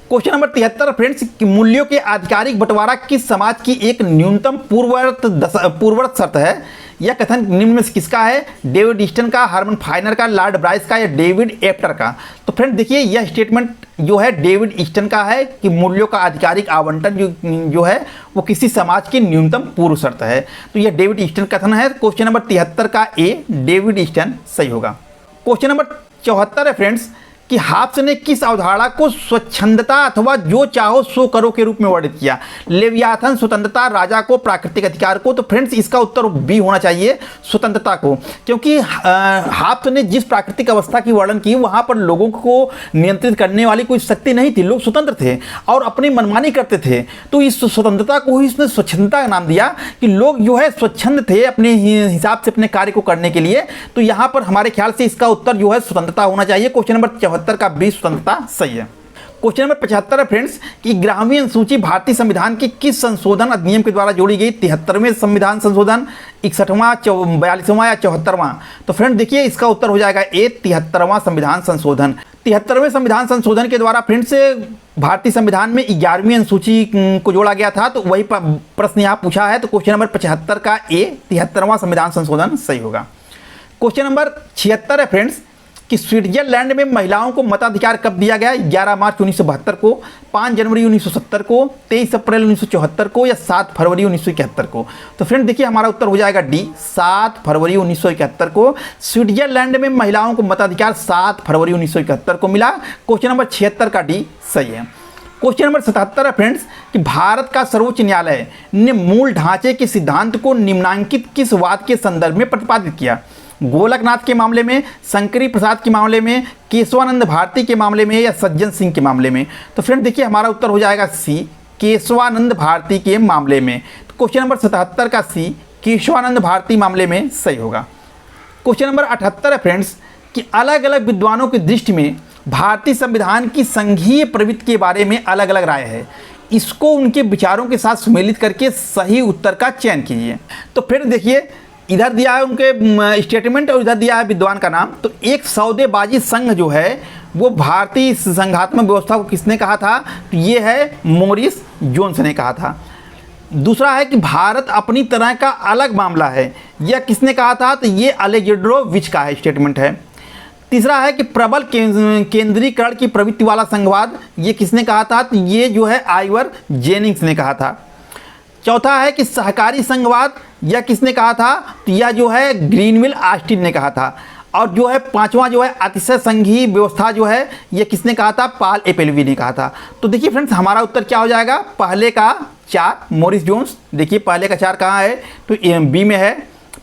क्वेश्चन नंबर 73 फ्रेंड्स कि मूल्यों के आधिकारिक बंटवारा किस समाज की एक न्यूनतम पूर्ववर्त शर्त है? यह कथन निम्न में से किसका है? डेविड ईस्टन का, हार्मन फाइनर का, लॉर्ड ब्राइस का या डेविड एप्टर का? तो फ्रेंड देखिए यह स्टेटमेंट जो है डेविड ईस्टन का है कि मूल्यों का आधिकारिक आवंटन जो है वो किसी समाज की न्यूनतम पूर्व शर्त है। तो यह डेविड ईस्टन कथन है। क्वेश्चन नंबर 73 का ए, डेविड ईस्टन सही होगा। क्वेश्चन नंबर 74 है फ्रेंड्स कि हाब्स ने किस अवधारणा को स्वच्छंदता अथवा जो चाहो सो करो के रूप में वर्णित किया? लेवियाथन, स्वतंत्रता, राजा को, प्राकृतिक अधिकार को? तो फ्रेंड्स इसका उत्तर बी होना चाहिए, स्वतंत्रता को, क्योंकि हाब्स ने जिस प्राकृतिक अवस्था की वर्णन की वहाँ पर लोगों को नियंत्रित करने वाली कोई शक्ति नहीं थी, लोग स्वतंत्र थे और अपनी मनमानी करते थे। तो इस स्वतंत्रता को ही इसने स्वच्छंदता का नाम दिया कि लोग जो है स्वच्छंद थे अपने हिसाब से अपने कार्य को करने के लिए। तो यहाँ पर हमारे ख्याल से इसका उत्तर जो है स्वतंत्रता होना चाहिए। क्वेश्चन नंबर 74 का बी स्वतंत्रता सही है। क्वेश्चन नंबर 75 है फ्रेंड्स कि ग्रामीण अनुसूची भारतीय संविधान के किस संशोधन अधिनियम के द्वारा जोड़ी गई? 73वें संविधान संशोधन, 61वां, 42वां या 74वां? तो फ्रेंड देखिए इसका उत्तर हो जाएगा ए, 73वां संविधान संशोधन। 73वें संविधान संशोधन के द्वारा फ्रेंड्स भारतीय संविधान में 11वीं अनुसूची को जोड़ा गया था। तो वही प्रश्न यहाँ पूछा है। तो क्वेश्चन नंबर 75 का ए, 73वां संविधान संशोधन सही होगा। क्वेश्चन नंबर 76 है फ्रेंड्स कि स्विट्जरलैंड में महिलाओं को मताधिकार कब दिया गया? 11 मार्च 1972 को, 5 जनवरी 1970 को, 23 अप्रैल 1974 को या 7 फरवरी 1971 को? तो फ्रेंड देखिए हमारा उत्तर हो जाएगा डी, 7 फरवरी 1971 को। स्विट्जरलैंड में महिलाओं को मताधिकार 7 फरवरी 1971 को मिला। क्वेश्चन नंबर 76 का डी सही है। क्वेश्चन नंबर 77 है फ्रेंड्स कि भारत का सर्वोच्च न्यायालय ने मूल ढांचे के सिद्धांत को निम्नांकित किस वाद के संदर्भ में प्रतिपादित किया? गोलकनाथ के मामले में, शंकरी प्रसाद के मामले में, केशवानंद भारती के मामले में या सज्जन सिंह के मामले में? तो फ्रेंड देखिए हमारा उत्तर हो जाएगा सी, केशवानंद भारती के मामले में। तो क्वेश्चन नंबर 77 का सी, केशवानंद भारती मामले में सही होगा। क्वेश्चन नंबर 78 है फ्रेंड्स कि अलग अलग विद्वानों की दृष्टि में भारतीय संविधान की संघीय प्रवृत्ति के बारे में अलग अलग राय है, इसको उनके विचारों के साथ सम्मिलित करके सही उत्तर का चयन कीजिए। तो फिर देखिए इधर दिया है उनके स्टेटमेंट और इधर दिया है विद्वान का नाम। तो एक सौदेबाजी संघ जो है वो भारतीय संघात्मक व्यवस्था को किसने कहा था? तो ये है मोरिस जोन्स ने कहा था। दूसरा है कि भारत अपनी तरह का अलग मामला है, यह किसने कहा था? तो ये अलेक्जेंड्रोविच का है स्टेटमेंट है। तीसरा है कि प्रबल केंद्रीकरण की प्रवृत्ति वाला संघवाद, ये किसने कहा था? तो ये जो है आइवर जेनिंग्स ने कहा था। चौथा है कि सहकारी संघवाद, यह किसने कहा था? तो यह जो है ग्रीनविल ऑस्टिन ने कहा था। और जो है पांचवा जो है अतिशय संघीय व्यवस्था जो है ये किसने कहा था? पॉल एपेलवी ने कहा था। तो देखिए फ्रेंड्स हमारा उत्तर क्या हो जाएगा? पहले का 4 मोरिस जोन्स। देखिए पहले का 4 कहाँ है? तो बी में है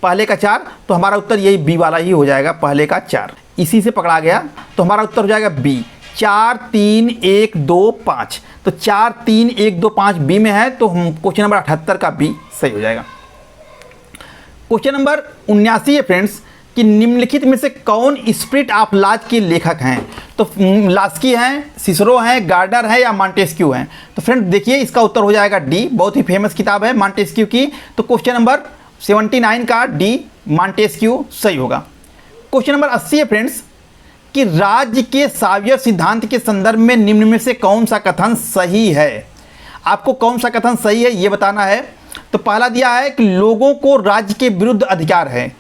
पहले का 4। तो हमारा उत्तर यही बी वाला ही हो जाएगा, पहले का 4 इसी से पकड़ा गया। तो हमारा उत्तर हो जाएगा बी, 4 3 1 2 5। तो 4 3 1 2 5 बी में है, तो हम क्वेश्चन नंबर 78 का बी सही हो जाएगा। क्वेश्चन नंबर 79 है फ्रेंड्स कि निम्नलिखित में से कौन स्पिरिट ऑफ लॉज के लेखक हैं? तो लास्की हैं, सिसरो हैं, गार्डनर हैं या मॉन्टेस्क्यू हैं? तो फ्रेंड देखिए इसका उत्तर हो जाएगा डी, बहुत ही फेमस किताब है मॉन्टेस्क्यू की। तो क्वेश्चन नंबर 79 का डी मॉन्टेस्क्यू सही होगा। क्वेश्चन नंबर 80 है फ्रेंड्स कि राज्य के सावियर सिद्धांत के संदर्भ में निम्न में से कौन सा कथन सही है? आपको कौन सा कथन सही है ये बताना है। तो पहला दिया है कि लोगों को राज्य के विरुद्ध अधिकार है,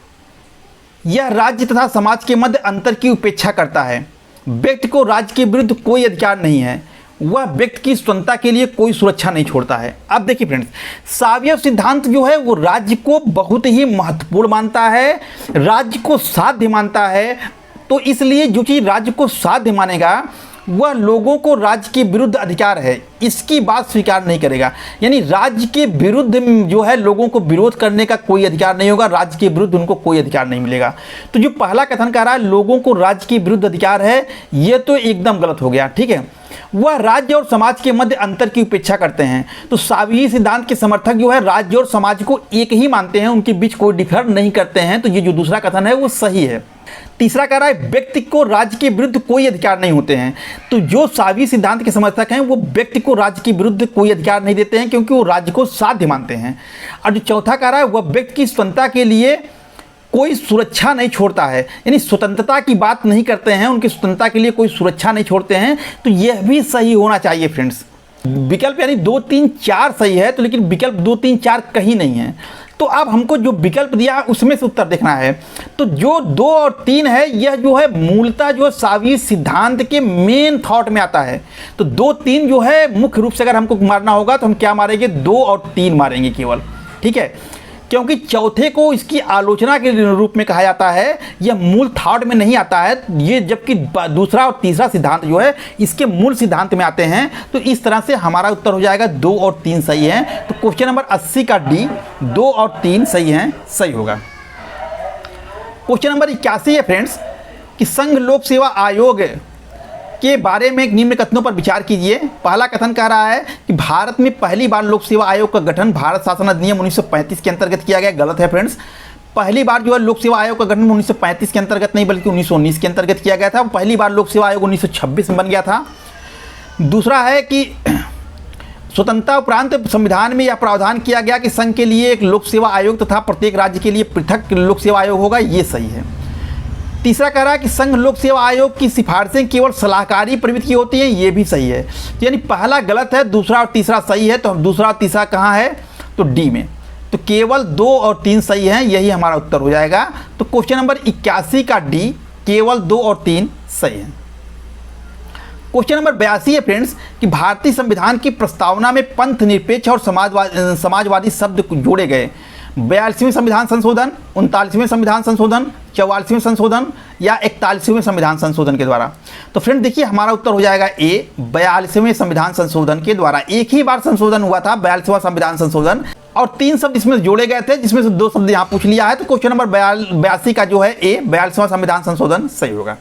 यह राज्य तथा समाज के मध्य अंतर की उपेक्षा करता है, व्यक्ति को राज्य के विरुद्ध कोई अधिकार नहीं है, वह व्यक्ति की स्वतंत्रता के लिए कोई सुरक्षा नहीं छोड़ता है। अब देखिए फ्रेंड्स सावियर सिद्धांत जो है वो राज्य को बहुत ही महत्वपूर्ण मानता है, राज्य को साध्य मानता है। तो इसलिए जो चीज़ राज्य को साध्य मानेगा वह लोगों को राज्य के विरुद्ध अधिकार है इसकी बात स्वीकार नहीं करेगा। यानी राज्य के विरुद्ध जो है लोगों को विरोध करने का कोई अधिकार नहीं होगा, राज्य के विरुद्ध उनको कोई अधिकार नहीं मिलेगा। तो जो पहला कथन कह रहा है लोगों को राज्य के विरुद्ध अधिकार है, ये तो एकदम गलत हो गया। ठीक है, वह राज्य और समाज के मध्य अंतर की उपेक्षा करते हैं। तो सावियर सिद्धांत के समर्थक जो है राज्य और समाज को एक ही मानते हैं, उनके बीच कोई डिफर नहीं करते हैं। तो ये जो दूसरा कथन है वो सही है। तीसरा कह रहा है व्यक्ति को राज्य के विरुद्ध कोई अधिकार नहीं होते हैं। तो जो सावियर सिद्धांत के समर्थक हैं वो व्यक्ति को राज्य के विरुद्ध कोई अधिकार नहीं देते हैं क्योंकि वो राज्य को साध्य मानते हैं। और जो चौथा कह रहा है वह व्यक्ति की स्वतंत्रता के लिए कोई सुरक्षा नहीं छोड़ता है, यानी स्वतंत्रता की बात नहीं करते हैं, उनकी स्वतंत्रता के लिए कोई सुरक्षा नहीं छोड़ते हैं। तो यह भी सही होना चाहिए फ्रेंड्स। विकल्प यानी 2 3 4 सही है, तो लेकिन विकल्प 2 3 4 कहीं नहीं है। तो अब हमको जो विकल्प दिया उसमें से उत्तर देखना है। तो जो 2 और 3 है यह जो है मूलतः जो सावियर सिद्धांत के मेन थॉट में आता है। तो 2 3 जो है मुख्य रूप से अगर हमको मारना होगा तो हम क्या मारेंगे? 2 और 3 मारेंगे केवल। ठीक है, क्योंकि चौथे को इसकी आलोचना के रूप में कहा जाता है, यह मूल थॉट में नहीं आता है ये, जबकि दूसरा और तीसरा सिद्धांत जो है इसके मूल सिद्धांत में आते हैं। तो इस तरह से हमारा उत्तर हो जाएगा 2 और 3 सही है। तो क्वेश्चन नंबर 80 का डी 2 और 3 सही है, सही होगा। क्वेश्चन नंबर 81 है फ्रेंड्स कि संघ लोक सेवा आयोग के बारे में निम्न कथनों पर विचार कीजिए। पहला कथन कह रहा है कि भारत में पहली बार लोक सेवा आयोग का गठन भारत शासन अधिनियम 1935 के अंतर्गत किया गया। गलत है फ्रेंड्स, पहली बार जो है लोक सेवा आयोग का गठन 1935 के अंतर्गत नहीं बल्कि 1919 के अंतर्गत किया गया था। पहली बार लोक सेवा आयोग 1926 में बन गया था। दूसरा है कि स्वतंत्रता उपरांत संविधान में यह प्रावधान किया गया कि संघ के लिए एक लोक सेवा आयोग तथा प्रत्येक राज्य के लिए पृथक लोक सेवा आयोग होगा, ये सही है। तीसरा कह रहा है कि संघ लोक सेवा आयोग की सिफारिशें केवल सलाहकारी प्रवृत्ति की होती हैं, ये भी सही है। यानी पहला गलत है, दूसरा और तीसरा सही है। तो हम दूसरा और तीसरा कहाँ है? तो डी में। तो केवल 2 और 3 सही हैं, यही हमारा उत्तर हो जाएगा। तो क्वेश्चन नंबर 81 का डी केवल 2 और 3 सही है। क्वेश्चन नंबर 82 है फ्रेंड्स कि भारतीय संविधान की प्रस्तावना में पंथ निरपेक्ष और समाजवादी शब्द जोड़े गए। 42वें संविधान संशोधन, 39वें संविधान संशोधन, 44वें संशोधन या 41वें संविधान संशोधन के द्वारा। तो फ्रेंड देखिए हमारा उत्तर हो जाएगा ए, 42वें संविधान संशोधन के द्वारा। एक ही बार संशोधन हुआ था, 42वां संविधान संशोधन। और 3 शब्द इसमें जोड़े गए थे, जिसमें से 2 शब्द यहाँ पूछ लिया है। तो क्वेश्चन नंबर 82 का जो है ए, 42वां संविधान संशोधन सही होगा।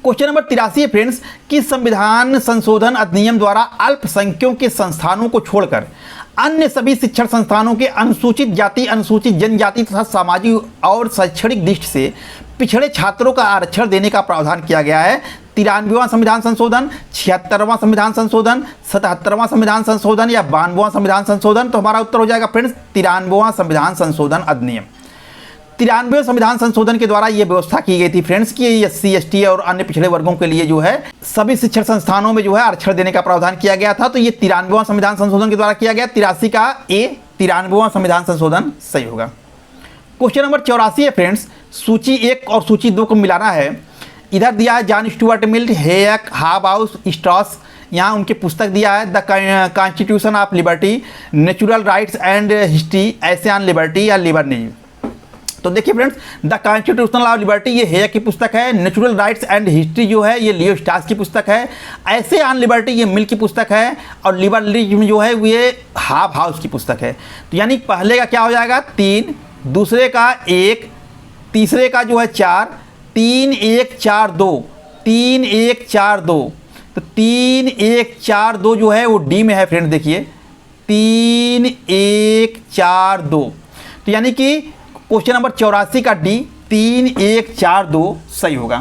क्वेश्चन नंबर 83 है फ्रेंड्स कि संविधान संशोधन अधिनियम द्वारा अल्पसंख्यकों के संस्थानों को छोड़कर अन्य सभी शिक्षण संस्थानों के अनुसूचित जाति, अनुसूचित जनजाति तथा सामाजिक और शैक्षणिक दृष्टि से पिछड़े छात्रों का आरक्षण देने का प्रावधान किया गया है। 93वां संविधान संशोधन, 76वां संविधान संशोधन, 77वां संविधान संशोधन या 92वां संविधान संशोधन। तो हमारा उत्तर हो जाएगा फ्रेंड्स 93वां संविधान संशोधन अधिनियम। 93वें संविधान संशोधन के द्वारा ये व्यवस्था की गई थी फ्रेंड्स कि SC, ST और अन्य पिछड़े वर्गों के लिए जो है सभी शिक्षण संस्थानों में जो है आरक्षण देने का प्रावधान किया गया था। तो ये 93वां संविधान संशोधन के द्वारा किया गया। 83 का ए, 93वां संविधान संशोधन सही होगा। क्वेश्चन नंबर 84 है फ्रेंड्स, सूची 1 और सूची 2 को मिलाना है। इधर दिया है जॉन स्टुअर्ट मिल, हेयक, हाबाउस, स्ट्रॉस, यहाँ उनकी पुस्तक दिया है the constitution of liberty, natural rights and history, ऐसे ऑन लिबर्टी या लिबर्निज्म। तो देखिए friends, the constitutional of liberty ये हेयक की पुस्तक है, नेचुरल राइट्स एंड हिस्ट्री जो है ये लियो स्ट्रॉस की पुस्तक है, ऐसे ऑन लिबर्टी ये मिल की पुस्तक है, और लिबर्लिज्म जो है ये हाबाउस की पुस्तक है। तो यानी पहले का क्या हो जाएगा 3, दूसरे का 1, तीसरे का जो है 4, 3 1 4 2, 3 1 4 2। तो 3 1 4 2 जो है वो डी में है फ्रेंड्स। देखिए 3 1 4 2, तो यानी कि क्वेश्चन नंबर 84 का डी 3 1 4 2 सही होगा।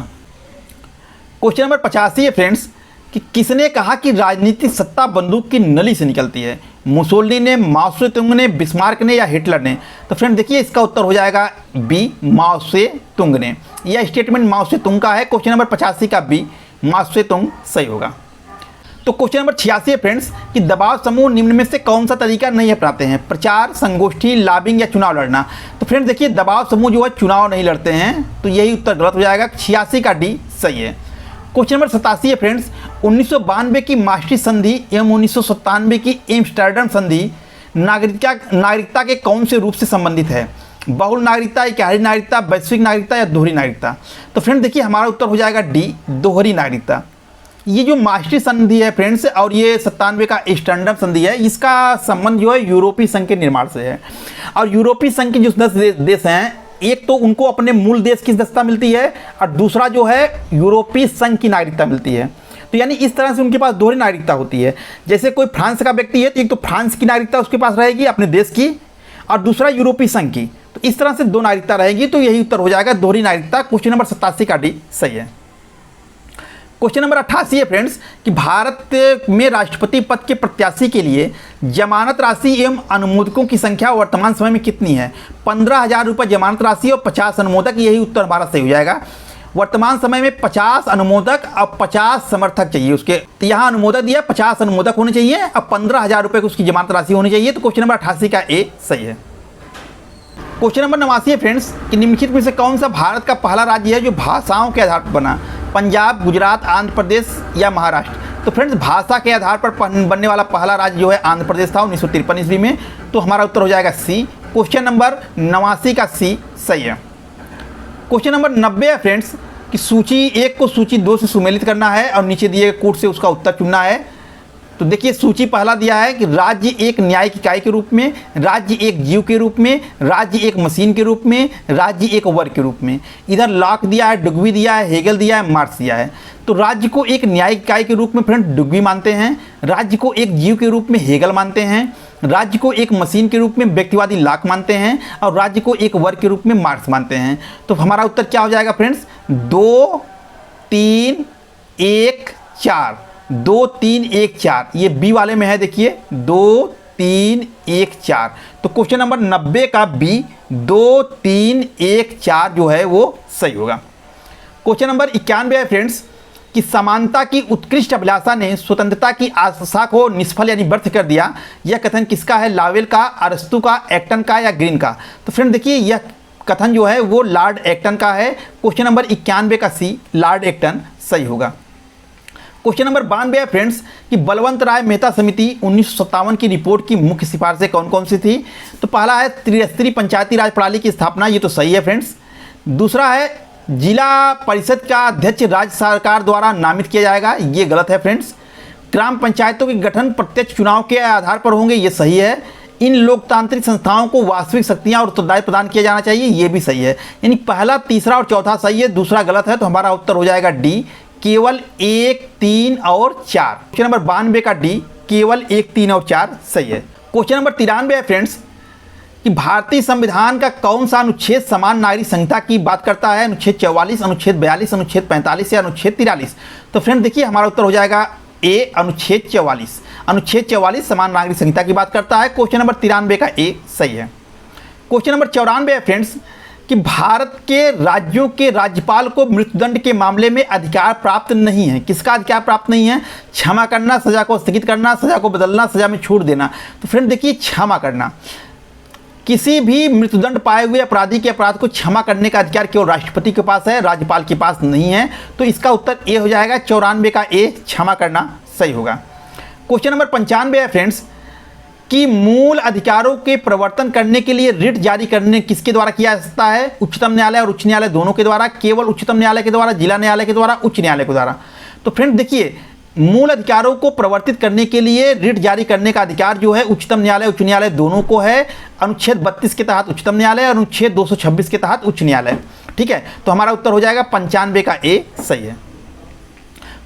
क्वेश्चन नंबर 85 है फ्रेंड्स कि किसने कहा कि राजनीतिक सत्ता बंदूक की नली से निकलती है? मुसोलिनी ने, माओ से तुंग ने, बिस्मार्क ने या हिटलर ने? तो फ्रेंड देखिए इसका उत्तर हो जाएगा बी, माओ से तुंग ने। यह स्टेटमेंट माओ से तुंग का है। क्वेश्चन नंबर 85 का बी, माओ से तुंग सही होगा। तो क्वेश्चन नंबर 86 है फ्रेंड्स कि दबाव समूह निम्न में से कौन सा तरीका नहीं अपनाते हैं? प्रचार, संगोष्ठी, लॉबिंग या चुनाव लड़ना? तो फ्रेंड्स देखिए दबाव समूह जो है चुनाव नहीं लड़ते हैं, तो यही उत्तर गलत हो जाएगा। 86 का डी सही है। क्वेश्चन नंबर 87 है फ्रेंड्स, 1992 की मास्ट्रिच संधि एवं 1997 की एम्स्टर्डम संधि नागरिकता के कौन से रूप से संबंधित है? बहुल नागरिकता, इकाई नागरिकता, वैश्विक नागरिकता या दोहरी नागरिकता? तो फ्रेंड देखिए हमारा उत्तर हो जाएगा डी, दोहरी नागरिकता। ये जो मास्ट्रिच संधि है फ्रेंड्स और ये 97 का एम्स्टर्डम संधि है, इसका संबंध जो है यूरोपीय संघ के निर्माण से है। और यूरोपीय संघ के जो 10 देश हैं, एक तो उनको अपने मूल देश की सदस्यता मिलती है और दूसरा जो है यूरोपीय संघ की नागरिकता मिलती है। तो यानी इस तरह से उनके पास दोहरी नागरिकता होती है। जैसे कोई फ्रांस का व्यक्ति है तो एक तो फ्रांस की नागरिकता उसके पास रहेगी अपने देश की, और दूसरा यूरोपीय संघ की। तो इस तरह से 2 नागरिकता रहेगी। तो यही उत्तर हो जाएगा दोहरी नागरिकता। क्वेश्चन नंबर 87 का डी सही है। क्वेश्चन नंबर 88 है फ्रेंड्स कि भारत में राष्ट्रपति पद के प्रत्याशी के लिए जमानत राशि एवं अनुमोदकों की संख्या वर्तमान समय में कितनी है? 15,000 रुपये जमानत राशि और 50 अनुमोदक। यही उत्तर हमारा सही हो जाएगा। वर्तमान समय में 50 अनुमोदक और 50 समर्थक चाहिए उसके। तो यहाँ अनुमोदक दिया 50 अनुमोदक होने चाहिए और 15,000 रुपये की उसकी जमानत राशि होनी चाहिए। तो क्वेश्चन नंबर 88 का ए सही है। क्वेश्चन नंबर 89 है फ्रेंड्स कि निम्नलिखित में से कौन सा भारत का पहला राज्य है जो भाषाओं के आधार पर बना? पंजाब, गुजरात, आंध्र प्रदेश या महाराष्ट्र? तो फ्रेंड्स भाषा के आधार पर बनने वाला पहला राज्य जो है आंध्र प्रदेश था 1953 ईस्वी में। तो हमारा उत्तर हो जाएगा सी। क्वेश्चन नंबर 89 का सी सही है। क्वेश्चन नंबर 90 है फ्रेंड्स कि सूची 1 को सूची 2 से सुमेलित करना है और नीचे दिए गए कोड से उसका उत्तर चुनना है। तो देखिए सूची पहला दिया है कि राज्य एक न्यायिक इकाई के रूप में, राज्य एक जीव के रूप में, राज्य एक मशीन के रूप में, राज्य एक वर्ग के रूप में। इधर लॉक दिया है, डुग्वी दिया है, हेगल दिया है, मार्क्स दिया है। तो राज्य को एक न्यायिक इकाई के रूप में फ्रेंड डुग्वी मानते हैं, राज्य को एक जीव के रूप में हेगल मानते हैं, राज्य को एक मशीन के रूप में व्यक्तिवादी लॉक मानते हैं और राज्य को एक वर्ग के रूप में मार्क्स मानते हैं। तो हमारा उत्तर क्या हो जाएगा फ्रेंड्स? 2 3 1 4, 2 3 1 4। ये बी वाले में है देखिए 2 3 1 4। तो क्वेश्चन नंबर 90 का बी 2 3 1 4 जो है वो सही होगा। क्वेश्चन नंबर 91 है फ्रेंड्स कि समानता की उत्कृष्ट अभिलाषा ने स्वतंत्रता की आशा को निष्फल यानी व्यर्थ कर दिया। यह कथन किसका है? लावेल का, अरस्तू का, एक्टन का या ग्रीन का? तो फ्रेंड देखिए यह कथन जो है वो लॉर्ड एक्टन का है। क्वेश्चन नंबर 91 का सी, लॉर्ड एक्टन सही होगा। क्वेश्चन नंबर 92 है फ्रेंड्स कि बलवंत राय मेहता समिति 1957 की रिपोर्ट की मुख्य सिफारिशें कौन कौन सी थी? तो पहला है त्रिस्तरीय पंचायती राज प्रणाली की स्थापना, ये तो सही है फ्रेंड्स। दूसरा है जिला परिषद का अध्यक्ष राज्य सरकार द्वारा नामित किया जाएगा, ये गलत है फ्रेंड्स। ग्राम पंचायतों के गठन प्रत्यक्ष चुनाव के आधार पर होंगे, ये सही है। इन लोकतांत्रिक संस्थाओं को वास्तविक शक्तियां और उत्तरदायित्व प्रदान किया जाना चाहिए, ये भी सही है। यानी पहला, तीसरा और चौथा सही है, दूसरा गलत है। तो हमारा उत्तर हो जाएगा डी, केवल 1, 3 और 4। क्वेश्चन नंबर 92 का डी, केवल 1, 3 और 4 सही है। क्वेश्चन नंबर 93 है फ्रेंड्स कि भारतीय संविधान का कौन सा अनुच्छेद समान नागरिक संहिता की बात करता है? अनुच्छेद 44, अनुच्छेद 42, अनुच्छेद 45 या अनुच्छेद 43? तो फ्रेंड देखिए, हमारा उत्तर हो जाएगा ए, अनुच्छेद 44। अनुच्छेद 44 समान नागरिक संहिता की बात करता है। क्वेश्चन नंबर 93 का ए सही है। क्वेश्चन नंबर 94 है फ्रेंड्स कि भारत के राज्यों के राज्यपाल को मृत्युदंड के मामले में अधिकार प्राप्त नहीं है। किसका अधिकार प्राप्त नहीं है? क्षमा करना, सजा को स्थगित करना, सजा को बदलना, सजा में छूट देना। तो फ्रेंड देखिए, क्षमा करना, किसी भी मृत्युदंड पाए हुए अपराधी के अपराध को क्षमा करने का अधिकार केवल राष्ट्रपति के पास है, राज्यपाल के पास नहीं है। तो इसका उत्तर ए हो जाएगा, 94 का ए, क्षमा करना सही होगा। क्वेश्चन नंबर 95 है फ्रेंड्स कि मूल अधिकारों के प्रवर्तन करने के लिए रिट जारी करने किसके द्वारा किया जा सकता है? उच्चतम न्यायालय और उच्च न्यायालय दोनों के द्वारा, केवल उच्चतम न्यायालय के द्वारा, जिला न्यायालय के द्वारा, उच्च न्यायालय के द्वारा। तो फ्रेंड देखिए, मूल अधिकारों को प्रवर्तित करने के लिए रिट जारी करने का अधिकार जो है उच्चतम न्यायालय, उच्च न्यायालय दोनों को है। अनुच्छेद 32 के तहत उच्चतम न्यायालय और अनुच्छेद 226 के तहत उच्च न्यायालय। ठीक है, तो हमारा उत्तर हो जाएगा 95 का ए सही है।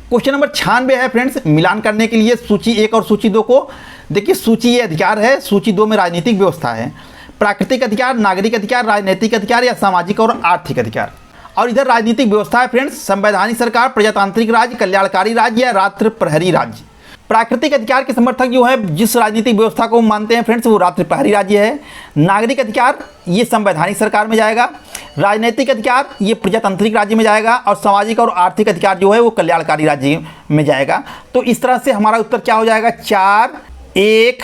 क्वेश्चन नंबर 96 है फ्रेंड्स, मिलान करने के लिए सूची 1 और सूची 2 को। देखिए, सूची ए अधिकार है, सूची 2 में राजनीतिक व्यवस्था है। प्राकृतिक अधिकार, नागरिक अधिकार, राजनीतिक अधिकार या सामाजिक और आर्थिक अधिकार। और इधर राजनीतिक व्यवस्था है फ्रेंड्स, संवैधानिक सरकार, प्रजातांत्रिक राज्य, कल्याणकारी राज्य या राष्ट्र प्रहरी राज्य। प्राकृतिक अधिकार के समर्थक जो है, जिस राजनीतिक व्यवस्था को मानते हैं फ्रेंड्स, वो राष्ट्र प्रहरी राज्य है। नागरिक अधिकार ये संवैधानिक सरकार में जाएगा। राजनीतिक अधिकार ये प्रजातांत्रिक राज्य में जाएगा। और सामाजिक और आर्थिक अधिकार जो है वो कल्याणकारी राज्य में जाएगा। तो इस तरह से हमारा उत्तर क्या हो जाएगा? 4, 1,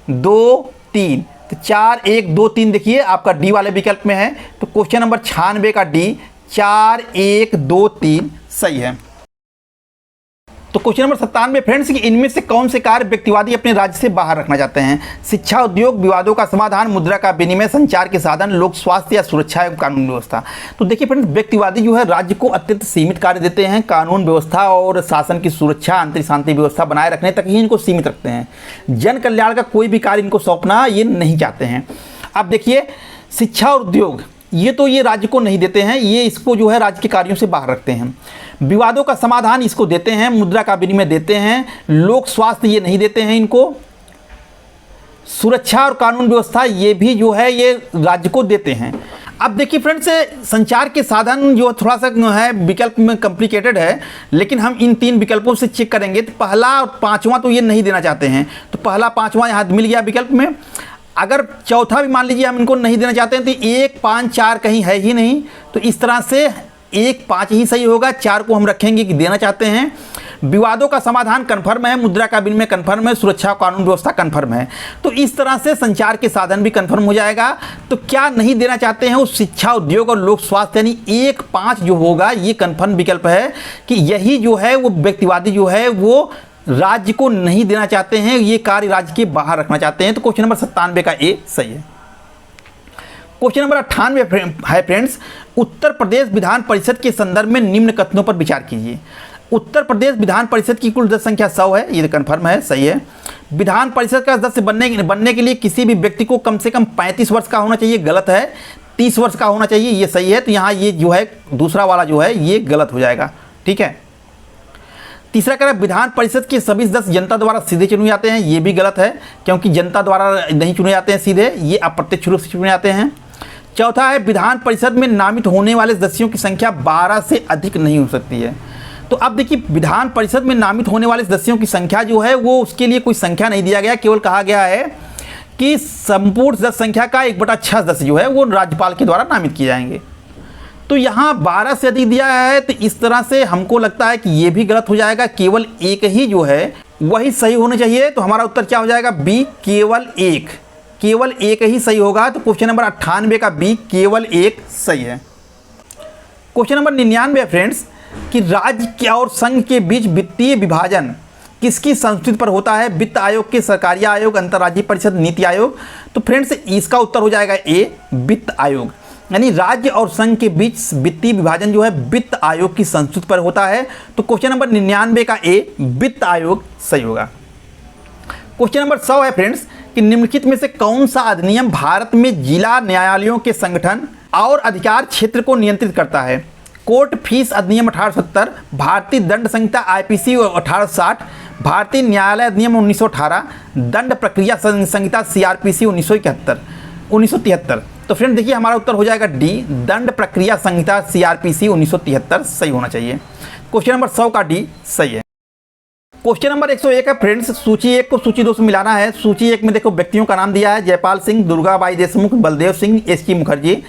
2, 3। तो 4, 1, 2, 3 देखिए आपका डी वाले विकल्प में है। तो क्वेश्चन नंबर 96 का डी, 4, 1, 2, 3 सही है। तो क्वेश्चन नंबर 97 फ्रेंड्स कि इनमें से कौन से कार्य व्यक्तिवादी अपने राज्य से बाहर रखना चाहते हैं? शिक्षा, उद्योग, विवादों का समाधान, मुद्रा का विनिमय, संचार के साधन, लोक स्वास्थ्य या सुरक्षा एवं कानून व्यवस्था। तो देखिए फ्रेंड्स, व्यक्तिवादी जो है राज्य को अत्यंत सीमित कार्य देते हैं। कानून व्यवस्था और शासन की सुरक्षा, आंतरिक शांति व्यवस्था बनाए रखने तक ही इनको सीमित रखते हैं। जन कल्याण का कोई भी कार्य इनको सौंपना ये नहीं चाहते हैं। अब देखिए, शिक्षा और उद्योग ये राज्य को नहीं देते हैं, ये इसको जो है राज्य के कार्यों से बाहर रखते हैं। विवादों का समाधान इसको देते हैं, मुद्रा का विनिमय देते हैं, लोक स्वास्थ्य ये नहीं देते हैं इनको, सुरक्षा और कानून व्यवस्था ये भी जो है ये राज्य को देते हैं। अब देखिए फ्रेंड्स, संचार के साधन जो थोड़ा सा है विकल्प में कॉम्प्लिकेटेड है, लेकिन हम इन 3 विकल्पों से चेक करेंगे। तो पहला और 5वां तो ये नहीं देना चाहते हैं, तो पहला 5वां यहाँ मिल गया विकल्प में। अगर चौथा भी मान लीजिए हम इनको नहीं देना चाहते हैं, तो 1, 5, 4 कहीं है ही नहीं। तो इस तरह से 1, 5 ही सही होगा, 4 को हम रखेंगे कि देना चाहते हैं। विवादों का समाधान कन्फर्म है, मुद्रा का विनिमय कन्फर्म है, सुरक्षा कानून व्यवस्था कन्फर्म है। तो इस तरह से संचार के साधन भी कन्फर्म हो जाएगा। तो क्या नहीं देना चाहते हैं वो शिक्षा, उद्योग और लोक स्वास्थ्य, यानी 1, 5 जो होगा ये कन्फर्म विकल्प है कि यही जो है वो व्यक्तिवादी जो है वो राज्य को नहीं देना चाहते हैं, ये कार्य राज्य के बाहर रखना चाहते हैं। तो क्वेश्चन नंबर 97 का ए सही है। क्वेश्चन नंबर 98 है फ्रेंड्स, उत्तर प्रदेश विधान परिषद के संदर्भ में निम्न कथनों पर विचार कीजिए। उत्तर प्रदेश विधान परिषद की कुल सदस्य संख्या 100 है, ये कन्फर्म है, सही है। विधान परिषद का सदस्य बनने के लिए किसी भी व्यक्ति को कम से कम 35 वर्ष का होना चाहिए, गलत है। 30 वर्ष का होना चाहिए, ये सही है। तो यहाँ ये जो है दूसरा वाला जो है ये गलत हो जाएगा। ठीक है। तीसरा कह रहा है विधान परिषद के सभी सदस्य जनता द्वारा सीधे चुने जाते हैं, ये भी गलत है, क्योंकि जनता द्वारा नहीं चुने जाते हैं सीधे, ये अप्रत्यक्ष रूप से चुने जाते हैं। चौथा है विधान परिषद में नामित होने वाले सदस्यों की संख्या 12 से अधिक नहीं हो सकती है। तो अब देखिए, विधान परिषद में नामित होने वाले सदस्यों की संख्या जो है वो उसके लिए कोई संख्या नहीं दिया गया, केवल कहा गया है कि संपूर्ण सदस्य संख्या का 1/6 सदस्य जो है वो राज्यपाल के द्वारा नामित किए जाएंगे। तो यहाँ 12 से अधिक दिया है, तो इस तरह से हमको लगता है कि ये भी गलत हो जाएगा। केवल एक ही जो है वही सही होना चाहिए। तो हमारा उत्तर क्या हो जाएगा? बी, केवल एक ही सही होगा। तो क्वेश्चन नंबर 98 का बी, केवल एक सही है। क्वेश्चन नंबर 99 फ्रेंड्स कि राज्य और संघ के बीच वित्तीय विभाजन किसकी संस्कृति पर होता है? वित्त आयोग के, सरकारी आयोग, अंतर्राज्यीय परिषद, नीति आयोग। तो फ्रेंड्स इसका उत्तर हो जाएगा ए, वित्त आयोग। यानी राज्य और संघ के बीच वित्तीय विभाजन जो है वित्त आयोग की संस्कृति पर होता है। तो क्वेश्चन नंबर 99 का ए, वित्त आयोग सही होगा। क्वेश्चन नंबर 100 है फ्रेंड्स कि निम्नलिखित में से कौन सा अधिनियम भारत में जिला न्यायालयों के संगठन और अधिकार क्षेत्र को नियंत्रित करता है? कोर्ट फीस अधिनियम 1870, भारतीय दंड संहिता आईपीसी 1860, भारतीय न्यायालय अधिनियम 1918, दंड प्रक्रिया संहिता सीआरपीसी 1973। तो फ्रेंड देखिए हमारा उत्तर हो जाएगा डी, दंड प्रक्रिया संहिता सीआरपीसी 1973 सही होना चाहिए। क्वेश्चन नंबर 100 का डी सही है। क्वेश्चन नंबर 101 है फ्रेंड्स, सूची 1 को सूची 2 से मिलाना है। सूची 1 में देखो व्यक्तियों का नाम दिया है, जयपाल सिंह, दुर्गाबाई देशमुख, बलदेव सिंह, एस.टी. मुखर्जी।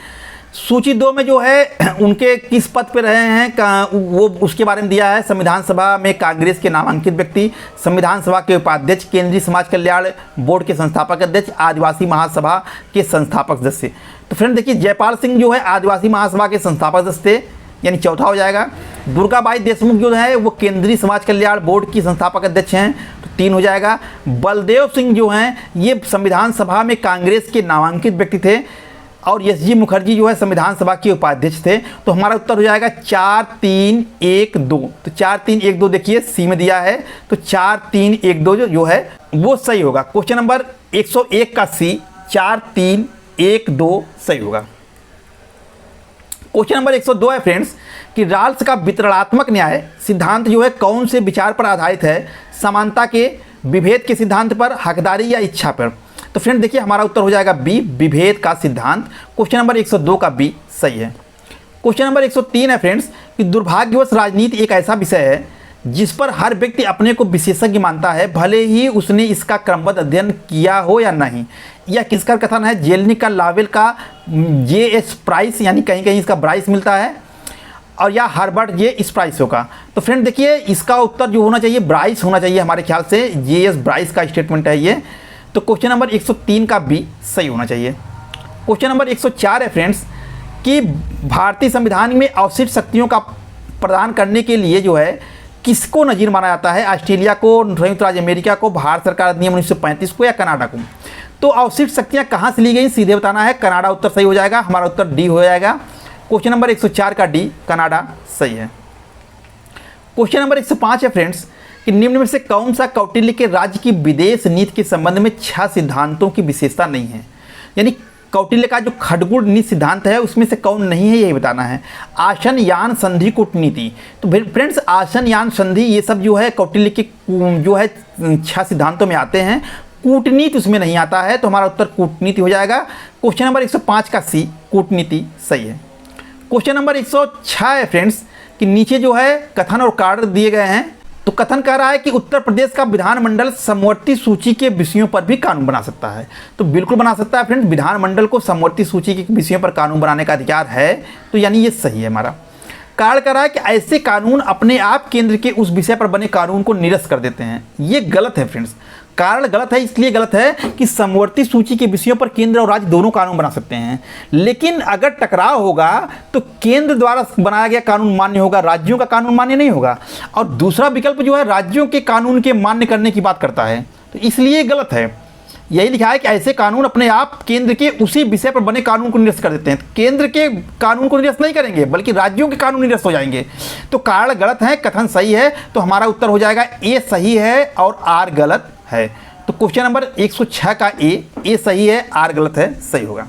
सूची 2 में जो है उनके किस पद पर रहे हैं वो उसके बारे में दिया है। संविधान सभा में कांग्रेस के नामांकित व्यक्ति, संविधान सभा के उपाध्यक्ष, केंद्रीय समाज कल्याण बोर्ड के संस्थापक अध्यक्ष, आदिवासी महासभा के संस्थापक सदस्य। तो फ्रेंड देखिए जयपाल सिंह जो है आदिवासी महासभा के संस्थापक सदस्य यानी चौथा हो जाएगा। दुर्गाबाई देशमुख जो है वो केंद्रीय समाज कल्याण बोर्ड की संस्थापक अध्यक्ष हैं, तो 3 हो जाएगा। बलदेव सिंह जो हैं ये संविधान सभा में कांग्रेस के नामांकित व्यक्ति थे और एस.जी. मुखर्जी जो है संविधान सभा के उपाध्यक्ष थे। तो हमारा उत्तर हो जाएगा 4, 3, 1, 2। तो 4, 3, 1, 2 देखिए सी में दिया है, तो 4, 3, 1, 2 जो है वो सही होगा। क्वेश्चन नंबर 101 का सी 4, 3, 1, 2 सही होगा। क्वेश्चन नंबर 102 है फ्रेंड्स कि राल्स का वितरणात्मक न्याय सिद्धांत जो है कौन से विचार पर आधारित है? समानता के, विभेद के सिद्धांत पर, हकदारी या इच्छा पर? तो फ्रेंड देखिए हमारा उत्तर हो जाएगा बी, विभेद का सिद्धांत। क्वेश्चन नंबर 102 का बी सही है। क्वेश्चन नंबर 103 है फ्रेंड्स कि दुर्भाग्यवश राजनीति एक ऐसा विषय है जिस पर हर व्यक्ति अपने को विशेषज्ञ मानता है, भले ही उसने इसका क्रमबद्ध अध्ययन किया हो या नहीं। यह किसका कथन है? जेलनिक का, लावेल का, J.S. प्राइस यानी कहीं कहीं इसका ब्राइस मिलता है, और या हार्वर्ड J.S. प्राइस होगा। तो फ्रेंड देखिए इसका उत्तर जो होना चाहिए ब्राइस होना चाहिए हमारे ख्याल से, J.S. ब्राइस का स्टेटमेंट है ये। तो क्वेश्चन नंबर 103 का बी सही होना चाहिए। क्वेश्चन नंबर 104 है फ्रेंड्स कि भारतीय संविधान में अवशिष्ट शक्तियों का प्रदान करने के लिए जो है किसको नजीर माना जाता है? ऑस्ट्रेलिया को, संयुक्त राज्य अमेरिका को, भारत सरकार अधिनियम 1935 को या कनाडा को? तो अवशिष्ट शक्तियाँ कहाँ से ली गई सीधे बताना है। कनाडा उत्तर सही हो जाएगा, हमारा उत्तर डी हो जाएगा। क्वेश्चन नंबर 104 का डी कनाडा सही है। क्वेश्चन नंबर 105 है फ्रेंड्स कि निम्न में से कौन सा कौटिल्य के राज्य की विदेश नीति के संबंध में 6 सिद्धांतों की विशेषता नहीं है? यानी कौटिल्य का जो खड़गुड़ नीति सिद्धांत है उसमें से कौन नहीं है यही बताना है। आसन, यान, संधि, कूटनीति। तो फ्रेंड्स आसन, यान, संधि ये सब जो है कौटिल्य के जो है 6 सिद्धांतों में आते हैं। कूटनीति उसमें नहीं आता है, तो हमारा उत्तर कूटनीति हो जाएगा। क्वेश्चन नंबर 105 का सी कूटनीति सही है। क्वेश्चन नंबर 106 है फ्रेंड्स कि नीचे जो है कथन और कारण दिए गए हैं। तो कथन कह रहा है कि उत्तर प्रदेश का विधानमंडल समवर्ती सूची के विषयों पर भी कानून बना सकता है। तो बिल्कुल बना सकता है फ्रेंड्स, विधानमंडल को समवर्ती सूची के विषयों पर कानून बनाने का अधिकार है, तो यानी ये सही है हमारा। कारण कह रहा है कि ऐसे कानून अपने आप केंद्र के उस विषय पर बने कानून को निरस्त कर देते हैं। ये गलत है फ्रेंड्स, कारण गलत है, इसलिए गलत है कि समवर्ती सूची के विषयों पर केंद्र और राज्य दोनों कानून बना सकते हैं, लेकिन अगर टकराव होगा तो केंद्र द्वारा बनाया गया कानून मान्य होगा, राज्यों का कानून मान्य नहीं होगा। और दूसरा विकल्प जो है राज्यों के कानून के मान्य करने की बात करता है, तो इसलिए गलत है। यही लिखा है कि ऐसे कानून अपने आप केंद्र के उसी विषय पर बने कानून को निरस्त कर देते हैं। केंद्र के कानून को निरस्त नहीं करेंगे बल्कि राज्यों के कानून निरस्त हो जाएंगे। तो कारण गलत है, कथन सही है, तो हमारा उत्तर हो जाएगा ए सही है और आर गलत है। तो क्वेश्चन नंबर 106 का ए सही है, आर गलत है, सही होगा।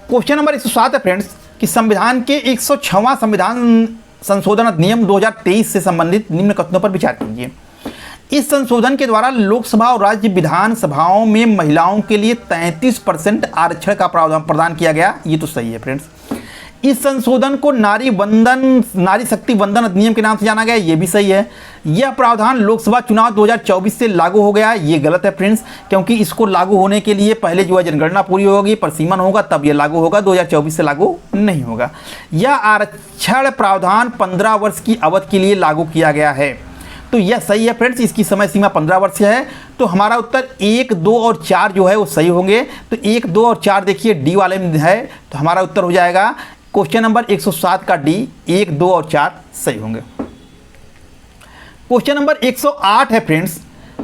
क्वेश्चन नंबर 107 है फ्रेंड्स कि संविधान के 106वां संविधान संशोधन अधिनियम 2023 से संबंधित निम्न कथनों पर विचार कीजिए। इस संशोधन के द्वारा लोकसभा और राज्य विधानसभाओं में महिलाओं के लिए 33% आरक्षण का प्रावधान प्रदान किया गया। ये तो सही है फ्रेंड्स। इस संशोधन को नारी शक्ति वंदन अधिनियम के नाम से जाना गया, ये भी सही है। यह प्रावधान लोकसभा चुनाव 2024 से लागू हो गया, ये गलत है फ्रेंड्स, क्योंकि इसको लागू होने के लिए पहले जो है जनगणना पूरी होगी, परसीमन होगा, तब यह लागू होगा, 2024 से लागू नहीं होगा। यह आरक्षण प्रावधान 15 वर्ष की अवधि के लिए लागू किया गया है, तो यह सही है फ्रेंड्स। इसकी समय सीमा 15 वर्ष है, तो हमारा उत्तर 1, 2 और 4 जो है वो सही होंगे। तो 1, 2 और 4 देखिए डी वाले में है, तो हमारा उत्तर हो जाएगा क्वेश्चन नंबर 107 का डी, 1, 2 और 4 सही होंगे। क्वेश्चन नंबर 108 है फ्रेंड्स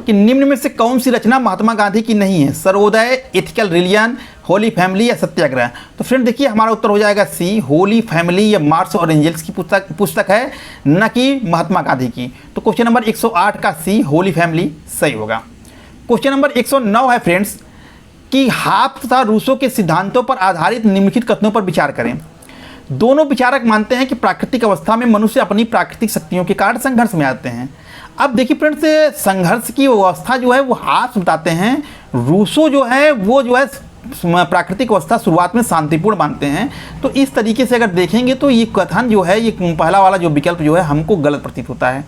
कि निम्न में से कौन सी रचना महात्मा गांधी की नहीं है? Sarvodaya, ethical religion, Holi family या सत्याग्रह? तो फ्रेंड देखिए हमारा उत्तर हो जाएगा सी, होली फैमिली या मार्क्स और एंजल्स की पुस्तक है, न कि महात्मा गांधी की। तो क्वेश्चन नंबर 108 का सी, होली फैमिली सही होगा। क्वेश्चन नंबर 109 है फ्रेंड्स कि हाफ्स तथा रूसो के सिद्धांतों पर आधारित निम्नलिखित कथनों पर विचार करें। दोनों विचारक मानते हैं कि प्राकृतिक अवस्था में मनुष्य अपनी प्राकृतिक शक्तियों के कारण संघर्ष में आते हैं। अब देखिए फ्रेंड्स, संघर्ष की अवस्था जो है वो हाफ्स बताते हैं, रूसो जो है वो जो है प्राकृतिक अवस्था शुरुआत में शांतिपूर्ण मानते हैं। तो इस तरीके से अगर देखेंगे तो ये कथन जो है, ये पहला वाला जो विकल्प जो है हमको गलत प्रतीत होता है।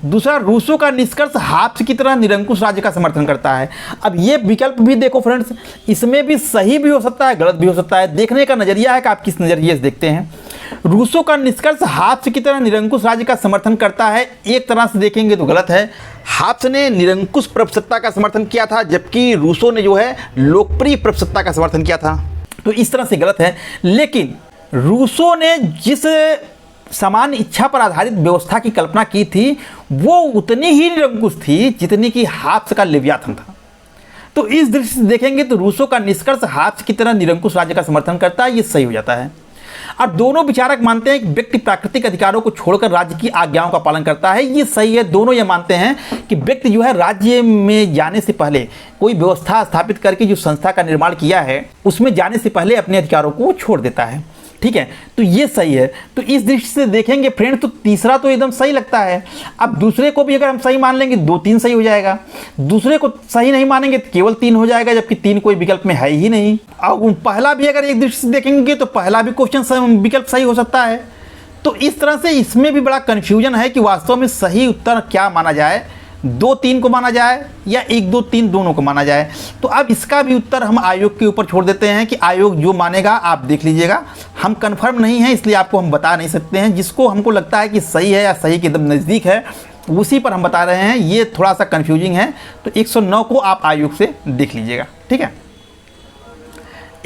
दूसरा, रूसो का निष्कर्ष हाफ्स की तरह निरंकुश राज्य का समर्थन करता है। अब ये विकल्प भी देखो फ्रेंड्स, इसमें भी सही भी हो सकता है, गलत भी हो सकता है। देखने का नजरिया है कि आप किस नजरिए से देखते हैं। रूसो का निष्कर्ष हाफ्स की तरह निरंकुश राज्य का समर्थन करता है, एक तरह से देखेंगे तो गलत है। हाफ्स ने निरंकुश प्रभुसत्ता का समर्थन किया था, जबकि रूसो ने जो है लोकप्रिय प्रभुसत्ता का समर्थन किया था। तो इस तरह से गलत है। लेकिन रूसो ने जिस समान इच्छा पर आधारित व्यवस्था की कल्पना की थी वो उतनी ही निरंकुश थी जितनी कि हाफ्स का लेवियाथन था। तो इस दृष्टि से देखेंगे तो रूसो का निष्कर्ष हाफ्स की तरह निरंकुश राज्य का समर्थन करता है, ये सही हो जाता है। अब दोनों विचारक मानते हैं कि व्यक्ति प्राकृतिक अधिकारों को छोड़कर राज्य की आज्ञाओं का पालन करता है, ये सही है। दोनों ये मानते हैं कि व्यक्ति जो है राज्य में जाने से पहले, कोई व्यवस्था स्थापित करके जो संस्था का निर्माण किया है उसमें जाने से पहले अपने अधिकारों को छोड़ देता है। ठीक है, तो ये सही है। तो इस दृष्टि से देखेंगे फ्रेंड तो तीसरा तो एकदम सही लगता है। अब दूसरे को भी अगर हम सही मान लेंगे 2-3 सही हो जाएगा, दूसरे को सही नहीं मानेंगे तो केवल 3 हो जाएगा, जबकि 3 कोई विकल्प में है ही नहीं। और पहला भी अगर एक दृष्टि से देखेंगे तो पहला भी क्वेश्चन विकल्प सही हो सकता है। तो इस तरह से इसमें भी बड़ा कन्फ्यूजन है कि वास्तव में सही उत्तर क्या माना जाए, 2-3 को माना जाए या 1-2-3 दोनों को माना जाए। तो अब इसका भी उत्तर हम आयोग के ऊपर छोड़ देते हैं कि आयोग जो मानेगा आप देख लीजिएगा। हम कंफर्म नहीं है इसलिए आपको हम बता नहीं सकते हैं। जिसको हमको लगता है कि सही है या सही के एकदम नज़दीक है उसी पर हम बता रहे हैं। ये थोड़ा सा कन्फ्यूजिंग है, तो 109 को आप आयोग से देख लीजिएगा। ठीक है,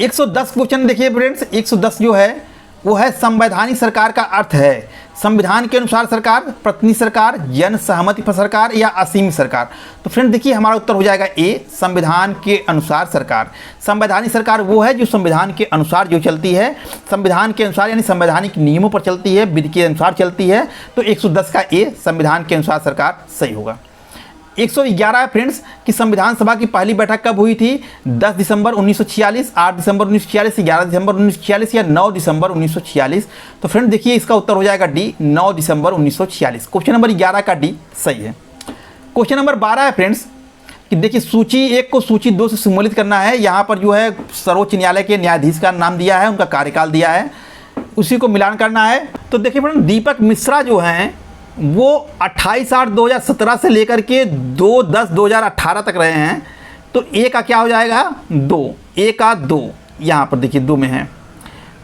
110 क्वेश्चन देखिए फ्रेंड्स। 110 जो है वो है संवैधानिक सरकार का अर्थ है संविधान के अनुसार सरकार, प्रतिनिधि सरकार, जन सहमति पर सरकार या असीमित सरकार। तो फ्रेंड देखिए हमारा उत्तर हो जाएगा ए, संविधान के अनुसार सरकार। संवैधानिक सरकार वो है जो संविधान के अनुसार जो चलती है, संविधान के अनुसार यानी संवैधानिक नियमों पर चलती है, विधि के अनुसार चलती है। तो 110 का ए, संविधान के अनुसार सरकार सही होगा। 111 है फ्रेंड्स कि संविधान सभा की पहली बैठक कब हुई थी? 10 दिसंबर 1946, 8 दिसंबर 1946, 11 दिसंबर 1946 या 9 दिसंबर 1946। तो फ्रेंड देखिए इसका उत्तर हो जाएगा डी, 9 दिसंबर 1946। क्वेश्चन नंबर 11 का डी सही है। क्वेश्चन नंबर 12 है फ्रेंड्स कि देखिए सूची 1 को सूची 2 से सम्मिलित करना है। यहाँ पर जो है सर्वोच्च न्यायालय के न्यायाधीश का नाम दिया है, उनका कार्यकाल दिया है, उसी को मिलान करना है। तो देखिए फ्रेंड दीपक मिश्रा जो हैं वो 28/8/2017 से लेकर के 2/10/2018 तक रहे हैं। तो ए का क्या हो जाएगा? 2, ए का 2 यहाँ पर देखिए 2 में है।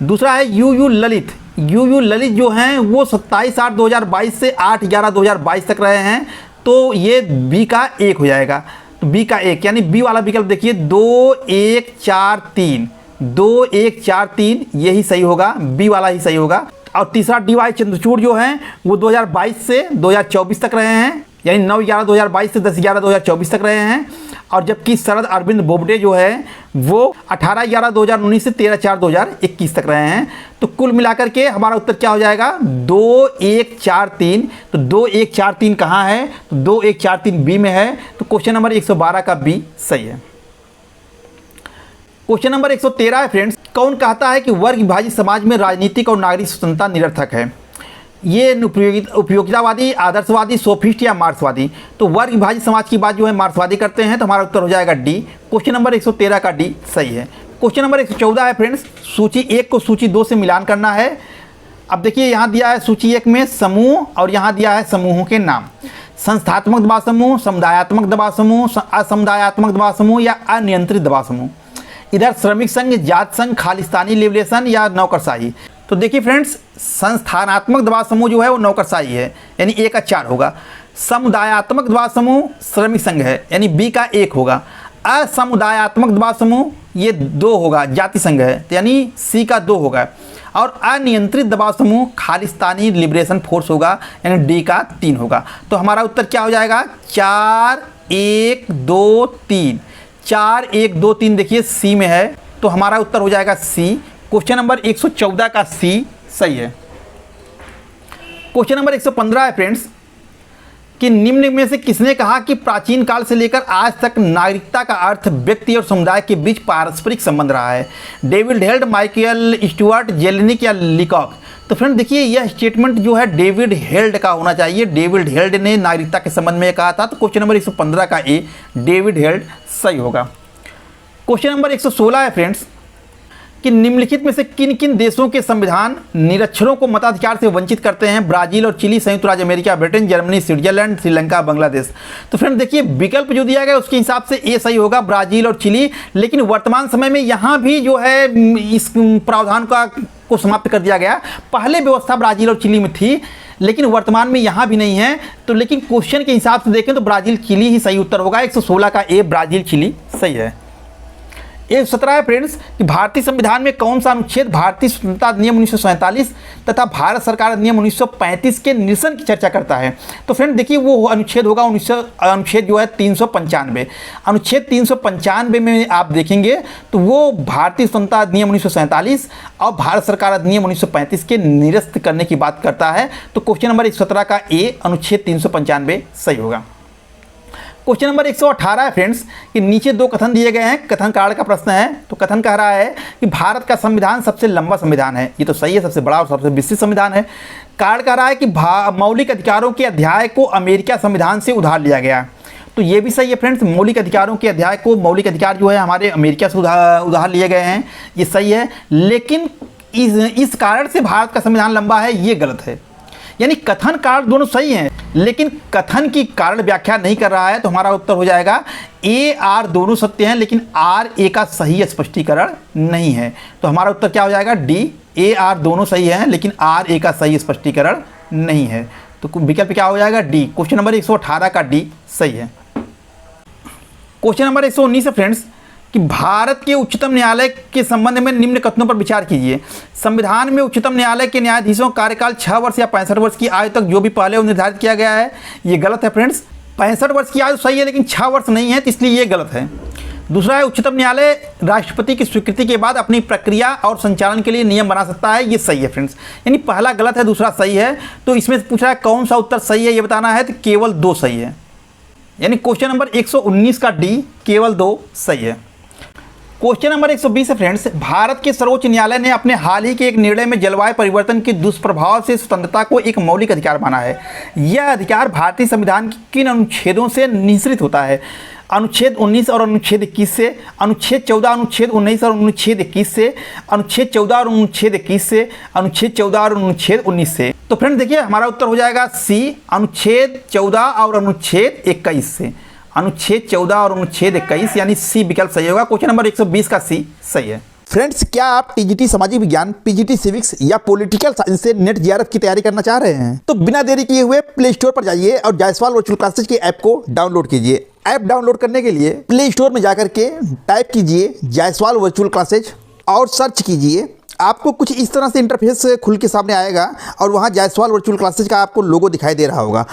दूसरा है यू ललित। यू ललित जो हैं वो 27/8/2022 से 8/11/2022 तक रहे हैं। तो ये बी का 1 हो जाएगा। तो बी का 1 यानी बी वाला विकल्प देखिए 2-1-4-3, 2-1-4-3 यही सही होगा, बी वाला ही सही होगा। और तीसरा डी.वाई. चंद्रचूड़ जो हैं वो 2022 से 2024 तक रहे हैं, यानी 9/11/2022 से 10/11/2024 तक रहे हैं। और जबकि शरद अरविंद बोबडे जो है वो 18/11/2019 से 13/4/2021 तक रहे हैं। तो कुल मिलाकर के हमारा उत्तर क्या हो जाएगा? 2-1-4-3। तो 2-1-4-3 कहाँ है? तो 2-1-4-3 बी में है। तो क्वेश्चन नंबर 112 का बी सही है। क्वेश्चन नंबर 113 है फ्रेंड्स, कौन कहता है कि वर्ग विभाजित समाज में राजनीतिक और नागरिक स्वतंत्रता निरर्थक है? ये उपयोगितावादी, आदर्शवादी, सोफिस्ट या मार्क्सवादी? तो वर्ग विभाजित समाज की बात जो है मार्क्सवादी करते हैं, तो हमारा उत्तर हो जाएगा डी। क्वेश्चन नंबर 113 का डी सही है। क्वेश्चन नंबर 114 है फ्रेंड्स, सूची 1 को सूची 2 से मिलान करना है। अब देखिए यहाँ दिया है सूची 1 में समूह और यहाँ दिया है समूहों के नाम। संस्थात्मक दबाव समूह, समुदायात्मक दबाव समूह, असमुदायात्मक दबाव समूह या अनियंत्रित दबाव समूह। इधर श्रमिक संघ, जात संघ, खालिस्तानी लिबरेशन या नौकरशाही। तो देखिए फ्रेंड्स संस्थानात्मक दबाव समूह जो है वो नौकरशाही है, यानी ए का 4 होगा। समुदायात्मक दबाव समूह श्रमिक संघ है, यानी बी का 1 होगा। असमुदायात्मक दबाव समूह ये 2 होगा, जाति संघ है, तो यानी सी का 2 होगा। और अनियंत्रित दबाव समूह खालिस्तानी लिबरेशन फोर्स होगा, यानी डी का 3 होगा। तो हमारा उत्तर क्या हो जाएगा? 4-1-2-3। 4-1-2-3 देखिए सी में है, तो हमारा उत्तर हो जाएगा सी। क्वेश्चन नंबर 114 का सी सही है। क्वेश्चन नंबर 115 है फ्रेंड्स, कि निम्न में से किसने कहा कि प्राचीन काल से लेकर आज तक नागरिकता का अर्थ व्यक्ति और समुदाय के बीच पारस्परिक संबंध रहा है? डेविड हेल्ड, माइकल स्टुअर्ट, जेलेनिक या लीकॉक? तो फ्रेंड देखिए, यह स्टेटमेंट जो है डेविड हेल्ड का होना चाहिए। डेविड हेल्ड ने नागरिकता के संबंध में कहा था। तो क्वेश्चन नंबर 115 का ए, डेविड हेल्ड सही होगा। क्वेश्चन नंबर 116 है फ्रेंड्स कि निम्नलिखित में से किन किन देशों के संविधान निरक्षरों को मताधिकार से वंचित करते हैं? ब्राजील और चिली, संयुक्त राज्य America, Britain, Germany, Switzerland, Sri Lanka, Bangladesh. तो फ्रेंड देखिए, विकल्प जो दिया गया उसके हिसाब से ए सही होगा, ब्राजील और चिली। लेकिन वर्तमान समय में यहाँ भी जो है इस प्रावधान को समाप्त कर दिया गया। पहले व्यवस्था ब्राजील और चिली में थी, लेकिन वर्तमान में यहाँ भी नहीं है। तो लेकिन क्वेश्चन के हिसाब से देखें तो ब्राजील चिली ही सही उत्तर होगा। 116 का ए, ब्राजील चिली सही है। 117 है फ्रेंड्स कि भारतीय संविधान में कौन सा अनुच्छेद भारतीय स्वतंत्रता अधिनियम 1947 तथा भारत सरकार अधिनियम 1935 के निरसन की चर्चा करता है? तो फ्रेंड देखिए, वो अनुच्छेद होगा अनुच्छेद जो है 395। अनुच्छेद 395 में आप देखेंगे तो वो भारतीय स्वतंत्रता अधिनियम 1947 और भारत सरकार अधिनियम 1935 के निरस्त करने की बात करता है। तो क्वेश्चन नंबर 117 का ए, अनुच्छेद 395 सही होगा। क्वेश्चन नंबर 118 है फ्रेंड्स कि नीचे दो कथन दिए गए हैं, कथन कार्ड का प्रश्न है। तो कथन कह रहा है कि भारत का संविधान सबसे लंबा संविधान है। ये तो सही है, सबसे बड़ा और सबसे विस्तृत संविधान है। कार्ड कह रहा है कि मौलिक अधिकारों के अध्याय को अमेरिका संविधान से उधार लिया गया। तो ये भी सही है फ्रेंड्स, मौलिक अधिकारों के अध्याय को, मौलिक अधिकार जो है हमारे अमेरिका से उधार लिए गए हैं, ये सही है। लेकिन इस कारण से भारत का संविधान लंबा है, ये गलत है। यानी कथन कार्ड दोनों सही हैं, लेकिन कथन की कारण व्याख्या नहीं कर रहा है। तो हमारा उत्तर हो जाएगा ए, आर दोनों सत्य हैं, लेकिन आर ए का सही स्पष्टीकरण नहीं है। तो हमारा उत्तर क्या हो जाएगा? डी, ए आर दोनों सही हैं, लेकिन आर ए का सही स्पष्टीकरण नहीं है। तो विकल्प क्या हो जाएगा? डी। क्वेश्चन नंबर 118 का डी सही है। क्वेश्चन नंबर 119 है फ्रेंड्स कि भारत के उच्चतम न्यायालय के संबंध में निम्न कथनों पर विचार कीजिए। संविधान में उच्चतम न्यायालय के न्यायाधीशों का कार्यकाल 6 वर्ष या 65 वर्ष की आयु तक जो भी पहले निर्धारित किया गया है, ये गलत है फ्रेंड्स। 65 वर्ष की आयु सही है, लेकिन 6 वर्ष नहीं है, तो इसलिए ये गलत है। दूसरा है, उच्चतम न्यायालय राष्ट्रपति की स्वीकृति के बाद अपनी प्रक्रिया और संचालन के लिए नियम बना सकता है, ये सही है फ्रेंड्स। यानी पहला गलत है, दूसरा सही है। तो इसमें पूछा है कौन सा उत्तर सही है, ये बताना है। तो केवल 2 सही है। यानी क्वेश्चन नंबर 119 का डी, केवल 2 सही है। क्वेश्चन नंबर 120 है फ्रेंड्स, भारत के सर्वोच्च न्यायालय ने अपने हाल ही के एक निर्णय में जलवायु परिवर्तन के दुष्प्रभाव से स्वतंत्रता को एक मौलिक अधिकार माना है। यह अधिकार भारतीय संविधान के किन अनुच्छेदों से निःसृत होता है? अनुच्छेद 19 और अनुच्छेद 21 से, अनुच्छेद 14, अनुच्छेद 19 और अनुच्छेद 21 से, अनुच्छेद 14 और अनुच्छेद 21 से, अनुच्छेद 14 और अनुच्छेद 19 से। तो फ्रेंड देखिए, हमारा उत्तर हो जाएगा सी, अनुच्छेद 14 और अनुच्छेद 21 से। अनुच्छेद 14 और अनुच्छेद 21 यानी सी विकल्प सही होगा। क्वेश्चन नंबर 120 का सी सही है। फ्रेंड्स, क्या आप टीजीटी सामाजिक विज्ञान, पीजीटी सिविक्स या पॉलिटिकल साइंस से नेट जेआरएफ की तैयारी करना चाह रहे हैं? तो बिना देरी किए हुए प्ले स्टोर पर जाइए और जायसवाल वर्चुअल क्लासेज के ऐप को डाउनलोड कीजिए। ऐप डाउनलोड करने के लिए प्ले स्टोर में जाकर के टाइप कीजिए जायसवाल वर्चुअल क्लासेज और सर्च कीजिए। आपको कुछ इस तरह से इंटरफेस खुल के सामने आएगा और वहाँ जायसवाल वर्चुअल क्लासेज का आपको लोगो दिखाई दे रहा होगा।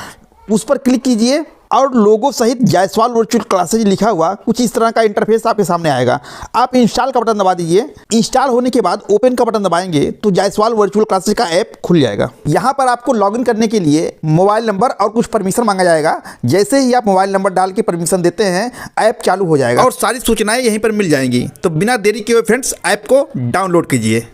उस पर क्लिक कीजिए और लोगो सहित जायसवाल वर्चुअल क्लासेज लिखा हुआ कुछ इस तरह का इंटरफेस आपके सामने आएगा। आप इंस्टॉल का बटन दबा दीजिए। इंस्टॉल होने के बाद ओपन का बटन दबाएंगे तो जायसवाल वर्चुअल क्लासेज का ऐप खुल जाएगा। यहाँ पर आपको लॉगिन करने के लिए मोबाइल नंबर और कुछ परमिशन मांगा जाएगा। जैसे ही आप मोबाइल नंबर डाल के परमिशन देते हैं, ऐप चालू हो जाएगा और सारी सूचनाएं यहीं पर मिल जाएंगी। तो बिना देरी किए फ्रेंड्स, ऐप को डाउनलोड कीजिए।